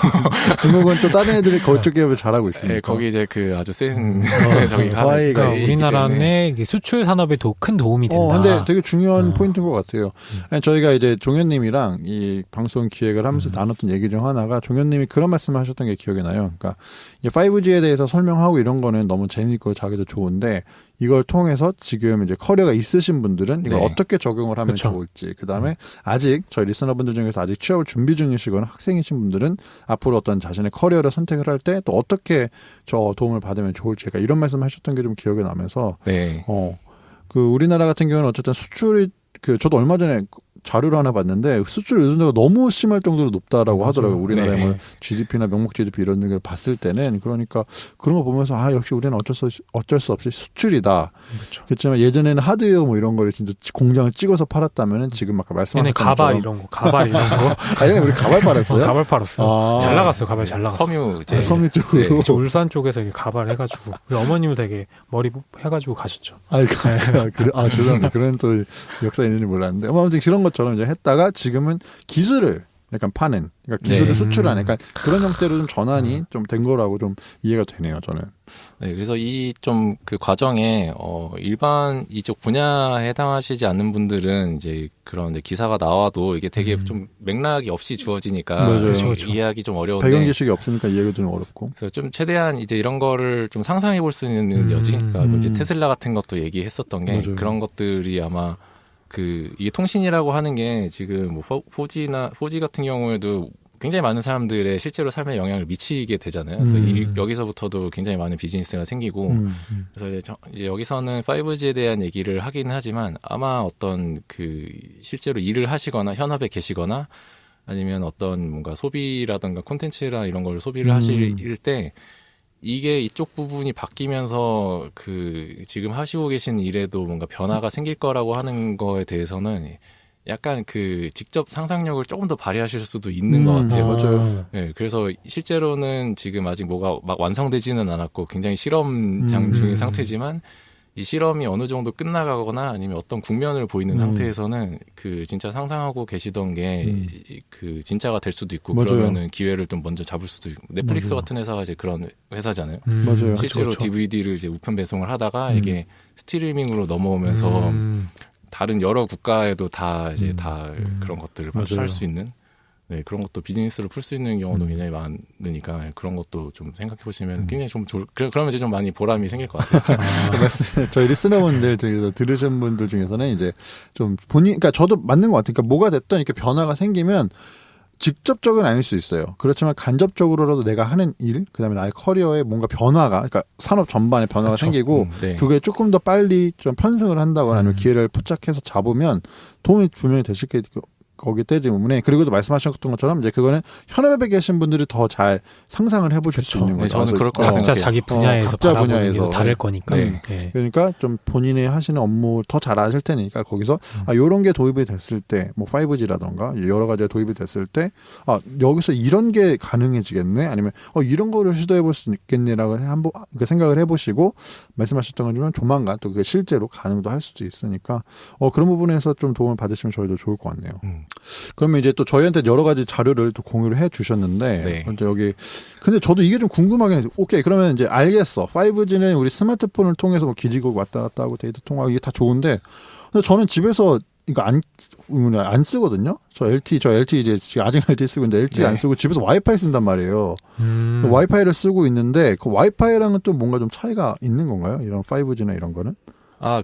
중국은 또 다른 애들이 그쪽에 잘하고 있으니까. 네, 거기 이제 그 아주 센 저기 화웨이가 그러니까 우리나라 내 수출 산업에 큰 도움이 된다. 근데 되게 중요한 포인트인 것 같아요. 아니, 저희가 이제 종현님이랑 이 방송 기획을 하면서 나눴던 얘기 중 하나가 종현님이 그런 말씀을 하셨던 게 기억이 나요. 그러니까 이제 5G에 대해서 설명하고 이런 거는 너무 재밌고 자기도 좋은데 이걸 통해서 지금 이제 커리어가 있으신 분들은 이걸 어떻게 적용을 하면 그쵸. 좋을지, 그 다음에 아직 저희 리스너분들 중에서 아직 취업을 준비 중이시거나 학생이신 분들은 앞으로 어떤 자신의 커리어를 선택을 할 때 또 어떻게 저 도움을 받으면 좋을지, 그러니까 이런 말씀하셨던 게 좀 기억에 나면서, 그 우리나라 같은 경우는 어쨌든 수출이 저도 얼마 전에 자료를 하나 봤는데 수출 의존도가 너무 심할 정도로 높다라고 하더라고요. 우리나라의 뭐 GDP나 명목 GDP 이런 걸 봤을 때는. 그러니까 그런 거 보면서 역시 우리는 어쩔 수 없이 수출이다. 그렇죠. 그렇지만 예전에는 하드웨어 뭐 이런 거를 진짜 공장을 찍어서 팔았다면은 지금 아까 말씀하신 가발 이런 거. 아니 우리 가발 팔았어요? 가발 팔았어요. 잘 나갔어요. 가발 잘 나갔어요. 섬유 쪽으로. 저 울산 쪽에서 이렇게 가발 해가지고 우리 어머님은 되게 머리 해가지고 가셨죠. 죄송합니다. 그런 또 역사 있는지 몰랐는데 아무튼 그런 것처럼 이제 했다가 지금은 기술을 약간 파는, 그러니까 기술을 수출하는, 그러니까 그런 형태로 좀 전환이 좀 된 거라고 좀 이해가 되네요, 저는. 네, 그래서 이 좀 그 과정에 일반 이쪽 분야에 해당하시지 않는 분들은 이제 그런 이제 기사가 나와도 이게 되게 좀 맥락이 없이 주어지니까 그렇죠. 이해하기 좀 어려운데 배경 지식이 없으니까 이해가 좀 어렵고. 그래서 좀 최대한 이제 이런 거를 좀 상상해 볼 수 있는 여지, 그러니까 이제 테슬라 같은 것도 얘기했었던 게 그런 것들이 아마 이게 통신이라고 하는 게 지금 뭐 4G 같은 경우에도 굉장히 많은 사람들의 실제로 삶에 영향을 미치게 되잖아요. 그래서 여기서부터도 굉장히 많은 비즈니스가 생기고, 그래서 이제 여기서는 5G에 대한 얘기를 하기는 하지만 아마 어떤 실제로 일을 하시거나 현업에 계시거나 아니면 어떤 뭔가 소비라든가 콘텐츠나 이런 걸 소비를 하실 때 이게 이쪽 부분이 바뀌면서 지금 하시고 계신 일에도 뭔가 변화가 생길 거라고 하는 거에 대해서는 약간 직접 상상력을 조금 더 발휘하실 수도 있는 것 같아요. 맞아요. 네, 그래서 실제로는 지금 아직 뭐가 막 완성되지는 않았고 굉장히 실험장 중인 상태지만 이 실험이 어느 정도 끝나가거나 아니면 어떤 국면을 보이는 상태에서는 진짜 상상하고 계시던 게 진짜가 될 수도 있고, 맞아요. 그러면은 기회를 좀 먼저 잡을 수도 있고. 넷플릭스 같은 회사가 이제 그런 회사잖아요. 맞아요. 실제로 그쵸. DVD를 이제 우편 배송을 하다가 이게 스트리밍으로 넘어오면서 다른 여러 국가에도 다 이제 다 그런 것들을 발출할 수 있는, 네, 그런 것도 비즈니스로 풀 수 있는 경우도 굉장히 많으니까 그런 것도 좀 생각해 보시면 굉장히 좀 그러면 이제 좀 많이 보람이 생길 것 같아요. 저희 리스너분들 중에서 들으신 분들 중에서는 이제 좀 그러니까 저도 맞는 것 같아요. 그러니까 뭐가 됐든 이렇게 변화가 생기면 직접적은 아닐 수 있어요. 그렇지만 간접적으로라도 내가 하는 일, 그다음에 나의 커리어에 뭔가 변화가, 그러니까 산업 전반에 변화가 그쵸. 생기고 네. 그게 조금 더 빨리 좀 편승을 한다거나 아니면 기회를 포착해서 잡으면 도움이 분명히 되실 거기 때문에 그리고 또 말씀하셨던 것처럼 이제 그거는 현업에 계신 분들이 더 잘 상상을 해보실 수 있는 네, 거죠. 저는 그럴 거라고 각자 생각해요. 자기 분야에서 각자 바라보는 게 분야에서. 다를 거니까. 네. 네. 그러니까 좀 본인이 하시는 업무 더 잘 아실 테니까 거기서 요런 게 도입이 됐을 때 뭐 5G라던가 여러 가지가 도입이 됐을 때 여기서 이런 게 가능해지겠네 아니면 이런 거를 시도해 볼 수 있겠네라고 한번 그 생각을 해보시고 말씀하셨던 것처럼 조만간 또 그게 실제로 가능도 할 수도 있으니까 그런 부분에서 좀 도움을 받으시면 저희도 좋을 것 같네요. 그러면 이제 또 저희한테 여러 가지 자료를 또 공유를 해 주셨는데 네. 여기 근데 저도 이게 좀 궁금하긴 해서 오케이 그러면 이제 알겠어 5G는 우리 스마트폰을 통해서 뭐 기지국 왔다 갔다 하고 데이터 통화하고 이게 다 좋은데 근데 저는 집에서 이거 안 쓰거든요. 저 LTE 이제 지금 아직 LTE 쓰고 있는데 LTE 네. 안 쓰고 집에서 와이파이 쓴단 말이에요. 와이파이를 쓰고 있는데 그 와이파이랑은 또 뭔가 좀 차이가 있는 건가요? 이런 5G나 이런 거는?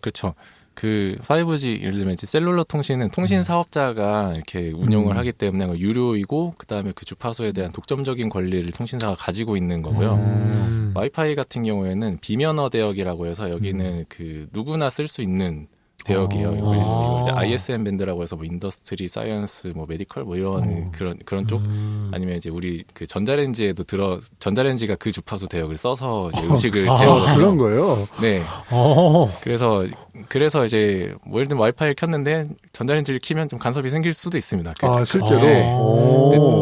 그렇죠. 그 5G 예를 들면 이제 셀룰러 통신은 통신 사업자가 이렇게 운용을 하기 때문에 유료이고 그다음에 그 주파수에 대한 독점적인 권리를 통신사가 가지고 있는 거고요. 와이파이 같은 경우에는 비면허 대역이라고 해서 여기는 그 누구나 쓸 수 있는 대역이에요. 이거 이제 ISM 밴드라고 해서 뭐 인더스트리, 사이언스, 뭐 메디컬 뭐 이런 그런 쪽 아니면 이제 우리 그 전자레인지에도 전자레인지가 그 주파수 대역을 써서 이제 음식을 데우거든요. 그런 거예요. 네. 그래서 이제 뭐 예를 들면 와이파이를 켰는데 전자레인지를 키면 좀 간섭이 생길 수도 있습니다. 실제로. 네.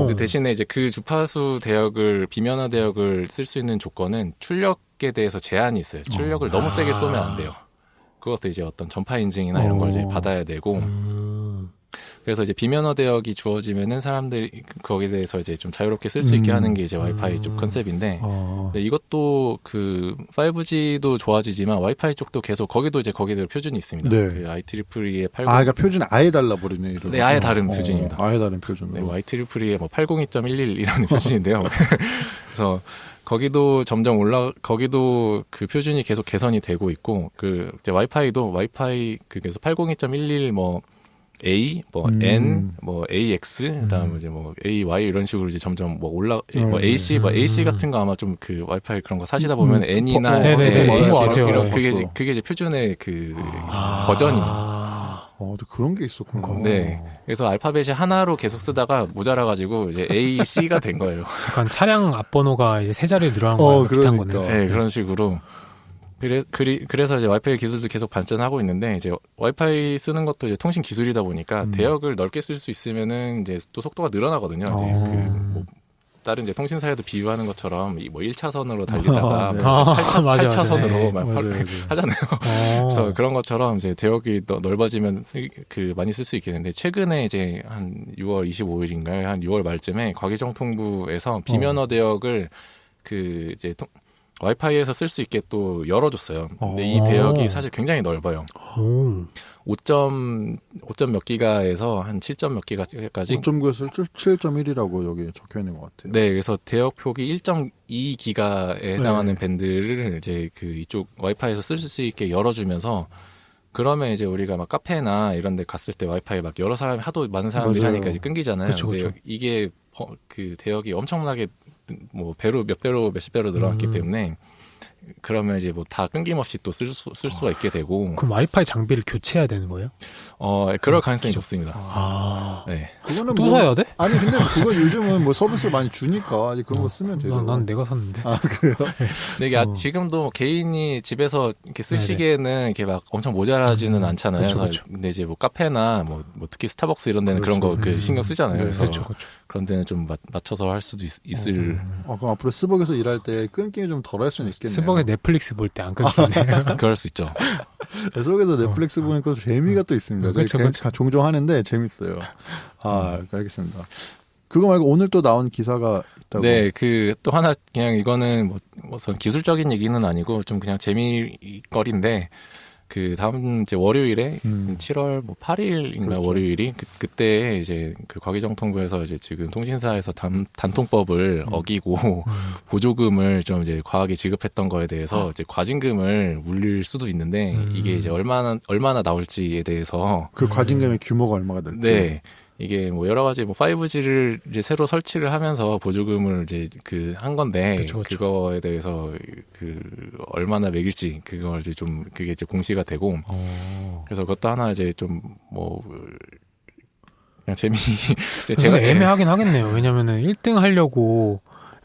근데 대신에 이제 그 주파수 대역을 비면허 대역을 쓸 수 있는 조건은 출력에 대해서 제한이 있어요. 출력을 너무 세게 쏘면 안 돼요. 그것도 이제 어떤 전파 인증이나 이런 걸 이제 받아야 되고. 그래서 이제 비면허 대역이 주어지면은 사람들이 거기에 대해서 이제 좀 자유롭게 쓸 수 있게 하는 게 이제 와이파이 쪽 컨셉인데, 근데 이것도 그 5G도 좋아지지만 와이파이 쪽도 계속 거기도 이제 거기대로 표준이 있습니다. 네. 그 IEEE의 80. 그러니까 표준이 아예 달라버리네. 이러면. 네, 아예 다른 표준입니다. 아예 다른 표준으로. 네, IEEE의 뭐 802.11이라는 표준인데요. 그래서 거기도 점점 거기도 그 표준이 계속 개선이 되고 있고, 그 이제 와이파이도 그래서 802.11 뭐 A, 뭐 N, 뭐 AX, 그다음에 이제 뭐 AY 이런 식으로 이제 점점 뭐 뭐 AC, 뭐 AC 같은 거 아마 좀 그 와이파이 그런 거 사시다 보면 N이나 네네네, AC 본 것 같아요. 이런 봤어. 그게 이제 표준의 그 버전입니다. 또 그런 게 있었구나. 네. 그래서 알파벳이 하나로 계속 쓰다가 모자라가지고 이제 A, C가 된 거예요. 약간 차량 앞번호가 이제 세 자리로 늘어난 거랑 비슷한 그러니까. 거네요. 네, 그런 식으로. 그래서 이제 와이파이 기술도 계속 발전하고 있는데, 이제 와이파이 쓰는 것도 이제 통신 기술이다 보니까 대역을 넓게 쓸 수 있으면은 이제 또 속도가 늘어나거든요. 이제 뭐 다른 이제 통신사에도 비유하는 것처럼 뭐 1차선으로 달리다가 8차선으로 막 하잖아요. 그래서 그런 것처럼 이제 대역이 넓어지면 많이 쓸 수 있겠는데, 최근에 이제 한 6월 25일인가요? 한 6월 말쯤에 과기정통부에서 비면허 대역을 그 이제 와이파이에서 쓸 수 있게 또 열어줬어요. 근데 이 대역이 사실 굉장히 넓어요. 5점 몇 기가에서 한 7점 몇 기가까지. 5.9에서 7.1이라고 여기 적혀 있는 것 같아요. 네, 그래서 대역 폭이 1.2 기가에 해당하는 밴드를 이제 그 이쪽 와이파이에서 쓸 수 있게 열어주면서, 그러면 이제 우리가 막 카페나 이런 데 갔을 때 와이파이 막 여러 사람이 하도 많은 사람들이 맞아요. 하니까 이제 끊기잖아요. 그쵸, 근데 그쵸. 이게 그 대역이 엄청나게 뭐 몇십 배로 늘어났기 때문에, 그러면 이제 뭐 다 끊김없이 또 쓸 수가 있게 되고. 그럼 와이파이 장비를 교체해야 되는 거예요? 그럴 가능성이 높습니다. 네. 그거는 또 사야 돼? 아니 근데 그거 요즘은 뭐 서비스를 많이 주니까 이제 그런 거 쓰면 되죠. 난 내가 샀는데. 그래요? 근데 이게 지금도 뭐 개인이 집에서 이렇게 쓰시기에는 이렇게 막 엄청 모자라지는 않잖아요. 그쵸, 그래서 그쵸. 근데 이제 뭐 카페나 뭐 특히 스타벅스 이런 데는 그런 거 그 신경 쓰잖아요. 그래서 그런 데는 좀 맞춰서 할 수도 있을. 그럼 앞으로 스벅에서 일할 때 끊김이 좀 덜 할 수는 있겠네요. 스벅에 넷플릭스 볼 때 안 끊기네. 그럴 수 있죠. 스벅에서 넷플릭스 보니까 재미가 또 있습니다. 그쵸, 저희 그쵸. 종종 하는데 재밌어요. 알겠습니다. 그거 말고 오늘 또 나온 기사가 있다고. 네, 그 또 하나 그냥 이거는 무슨 기술적인 얘기는 아니고 좀 그냥 재미거리인데, 그 다음 이제 월요일에 7월 뭐 8일인가 그렇죠. 월요일이 그때 이제 그 과기정통부에서 이제 지금 통신사에서 단통법을 어기고 보조금을 좀 이제 과하게 지급했던 거에 대해서 이제 과징금을 물릴 수도 있는데, 이게 이제 얼마나 나올지에 대해서 그 과징금의 규모가 얼마가 될지. 네. 이게 뭐 여러 가지 뭐 5G를 이제 새로 설치를 하면서 보조금을 이제 한 건데 그쵸. 그거에 대해서 얼마나 매길지 그걸 이제 좀 그게 이제 공시가 되고 그래서 그것도 하나 이제 좀 뭐 그냥 제가 애매하긴 하겠네요. 왜냐면은 1등 하려고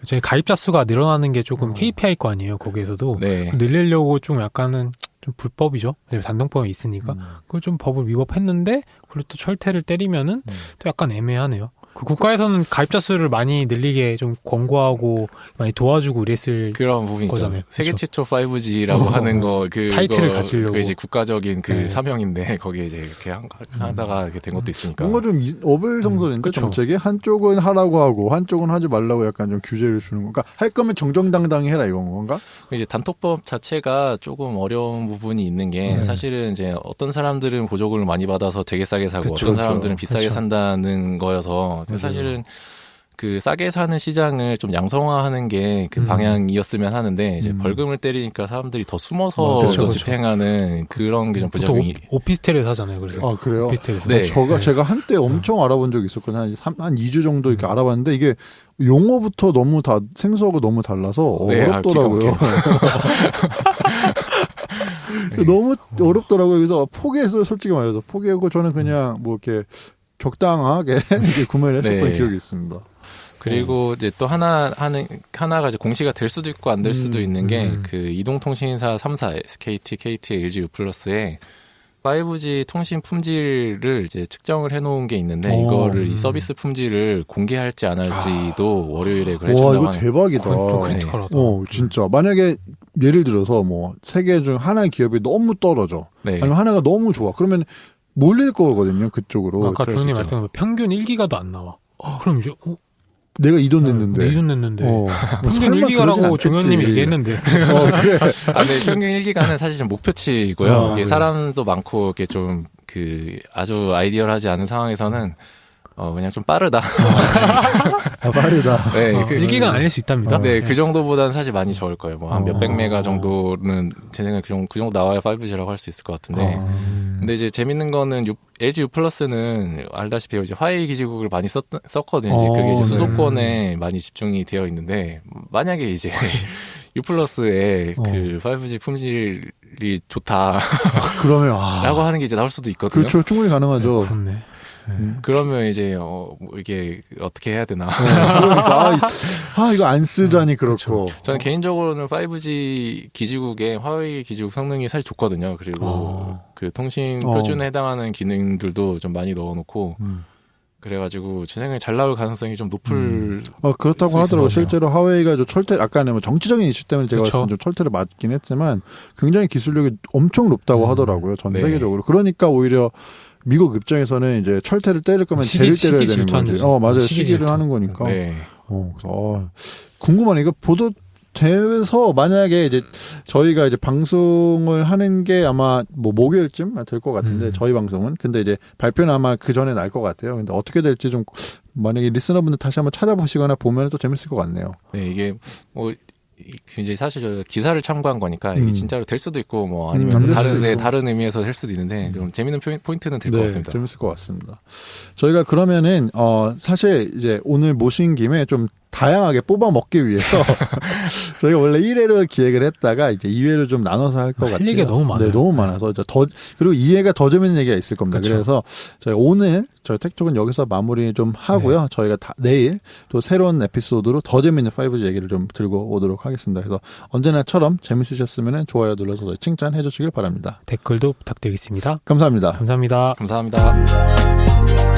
저희 가입자 수가 늘어나는 게 조금 KPI일 거 아니에요. 거기에서도 네. 늘리려고 좀 약간은 좀 불법이죠. 단독법이 있으니까 그걸 좀 법을 위법했는데 그걸 또 철퇴를 때리면은 또 약간 애매하네요. 그 국가에서는 가입자 수를 많이 늘리게 좀 권고하고 많이 도와주고 이랬을 그런 부분이 거잖아요. 있죠. 세계 최초 5G라고 하는 거 타이틀을 가지려고 그 이제 국가적인 사명인데 거기에 이제 이렇게 하다가 이렇게 된 것도 있으니까 뭔가 좀 어불성설인데 정책이 한쪽은 하라고 하고 한쪽은 하지 말라고 약간 좀 규제를 주는 건가? 할 거면 정정당당히 해라 이건 건가? 이제 단톡법 자체가 조금 어려운 부분이 있는 게 사실은 이제 어떤 사람들은 보조금을 많이 받아서 되게 싸게 사고 어떤 사람들은 비싸게 산다는 거여서 사실은 그 싸게 사는 시장을 좀 양성화하는 게 그 방향이었으면 하는데 이제 벌금을 때리니까 사람들이 더 숨어서 더 집행하는 그런 게 좀 부작용이. 오피스텔에 사잖아요. 그래서. 아 그래요? 오피스텔에서. 네. 제가 한때 엄청 알아본 적이 있었거든요. 한 2주 정도 이렇게 알아봤는데 이게 용어부터 너무 다 생소하고 너무 달라서 어렵더라고요. 너무 어렵더라고요. 그래서 포기했어요. 솔직히 말해서 포기하고 저는 그냥 뭐 이렇게 적당하게 구매를 했었던 기억이 있습니다. 그리고 이제 또 하나가 이제 공시가 될 수도 있고 안 될 수도 있는 게 그 이동통신사 3사 SKT, KT, LG U+에 5G 통신 품질을 이제 측정을 해놓은 게 있는데 이거를 이 서비스 품질을 공개할지 안 할지도 월요일에 그래준다고 와 이거 대박이다. 좀 크리티컬하다. 진짜 만약에 예를 들어서 뭐 세 개 중 하나의 기업이 너무 떨어져. 네. 아니면 하나가 너무 좋아. 그러면 몰릴 거거든요. 그쪽으로. 아까 조님 말씀하신 평균 1기가도 안 나와. 그럼 이제 내가 이 돈 냈는데. 내 돈 냈는데. 평균 설마 1기가라고 종현님이 얘기했는데. 그래. 네, 평균 1기가는 사실 좀 목표치고요. 이게 사람도 많고 이렇게 좀 아주 아이디얼하지 않은 상황에서는 그냥 좀 빠르다. 빠르다. 네, 1기가 아닐 수 있답니다. 네, 그 정도보다는 사실 많이 적을 거예요. 뭐 한 몇백 메가 정도는 제 생각에 그 정도 나와야 5G라고 할 수 있을 것 같은데. 근데 이제 재밌는 거는 LG U+는 알다시피 이제 화웨이 기지국을 많이 썼거든요. 이제 그게 이제 수도권에 많이 집중이 되어 있는데 만약에 이제 U+에 그 5G 품질이 좋다. 그러면 라고 하는 게 이제 나올 수도 있거든요. 그렇죠. 충분히 가능하죠. 네, 그렇네. 그러면 이제 이게 어떻게 해야 되나? 그러니까 이거 안 쓰자니 그렇고. 저는 개인적으로는 5G 기지국의 화웨이 기지국 성능이 사실 좋거든요. 그리고 그 통신 표준에 해당하는 기능들도 좀 많이 넣어놓고 그래가지고 제 생각에 잘 나올 가능성이 좀 높을. 그렇다고 하더라고요. 실제로 화웨이가 아까는 뭐 정치적인 이슈 때문에 제가 봤을 때 좀 철퇴를 맞긴 했지만 굉장히 기술력이 엄청 높다고 하더라고요. 전 세계적으로. 그러니까 오히려 미국 입장에서는 이제 철퇴를 때릴 거면 쟤를 때려야 되는 거지. 맞아요. 시기를 하는 거니까. 네. 그래서 궁금하네. 이거 보도 대회에서 만약에 이제 저희가 이제 방송을 하는 게 아마 뭐 목요일쯤 될 것 같은데 저희 방송은 근데 이제 발표는 아마 그 전에 날 것 같아요. 근데 어떻게 될지 좀 만약에 리스너분들 다시 한번 찾아보시거나 보면 또 재밌을 것 같네요. 네, 이게 뭐 이제 사실 저 기사를 참고한 거니까 이게 진짜로 될 수도 있고 뭐 아니면 다른 의미에서 될 수도 있는데 좀 재밌는 포인트는 될 것 같습니다. 재밌을 것 같습니다. 저희가 그러면은 사실 이제 오늘 모신 김에 좀 다양하게 뽑아 먹기 위해서 저희가 원래 1회로 기획을 했다가 이제 2회로 좀 나눠서 할 것 같아요. 할 얘기가 너무 많아요. 네, 너무 많아서 이제 그리고 2회가 더 재밌는 얘기가 있을 겁니다. 그쵸. 그래서 저희 오늘 저희 택톡은 여기서 마무리 좀 하고요. 저희가 내일 또 새로운 에피소드로 더 재밌는 5G 얘기를 좀 들고 오도록 하겠습니다. 그래서 언제나처럼 재밌으셨으면 좋아요 눌러서 저희 칭찬해 주시길 바랍니다. 댓글도 부탁드리겠습니다. 감사합니다. 감사합니다. 감사합니다.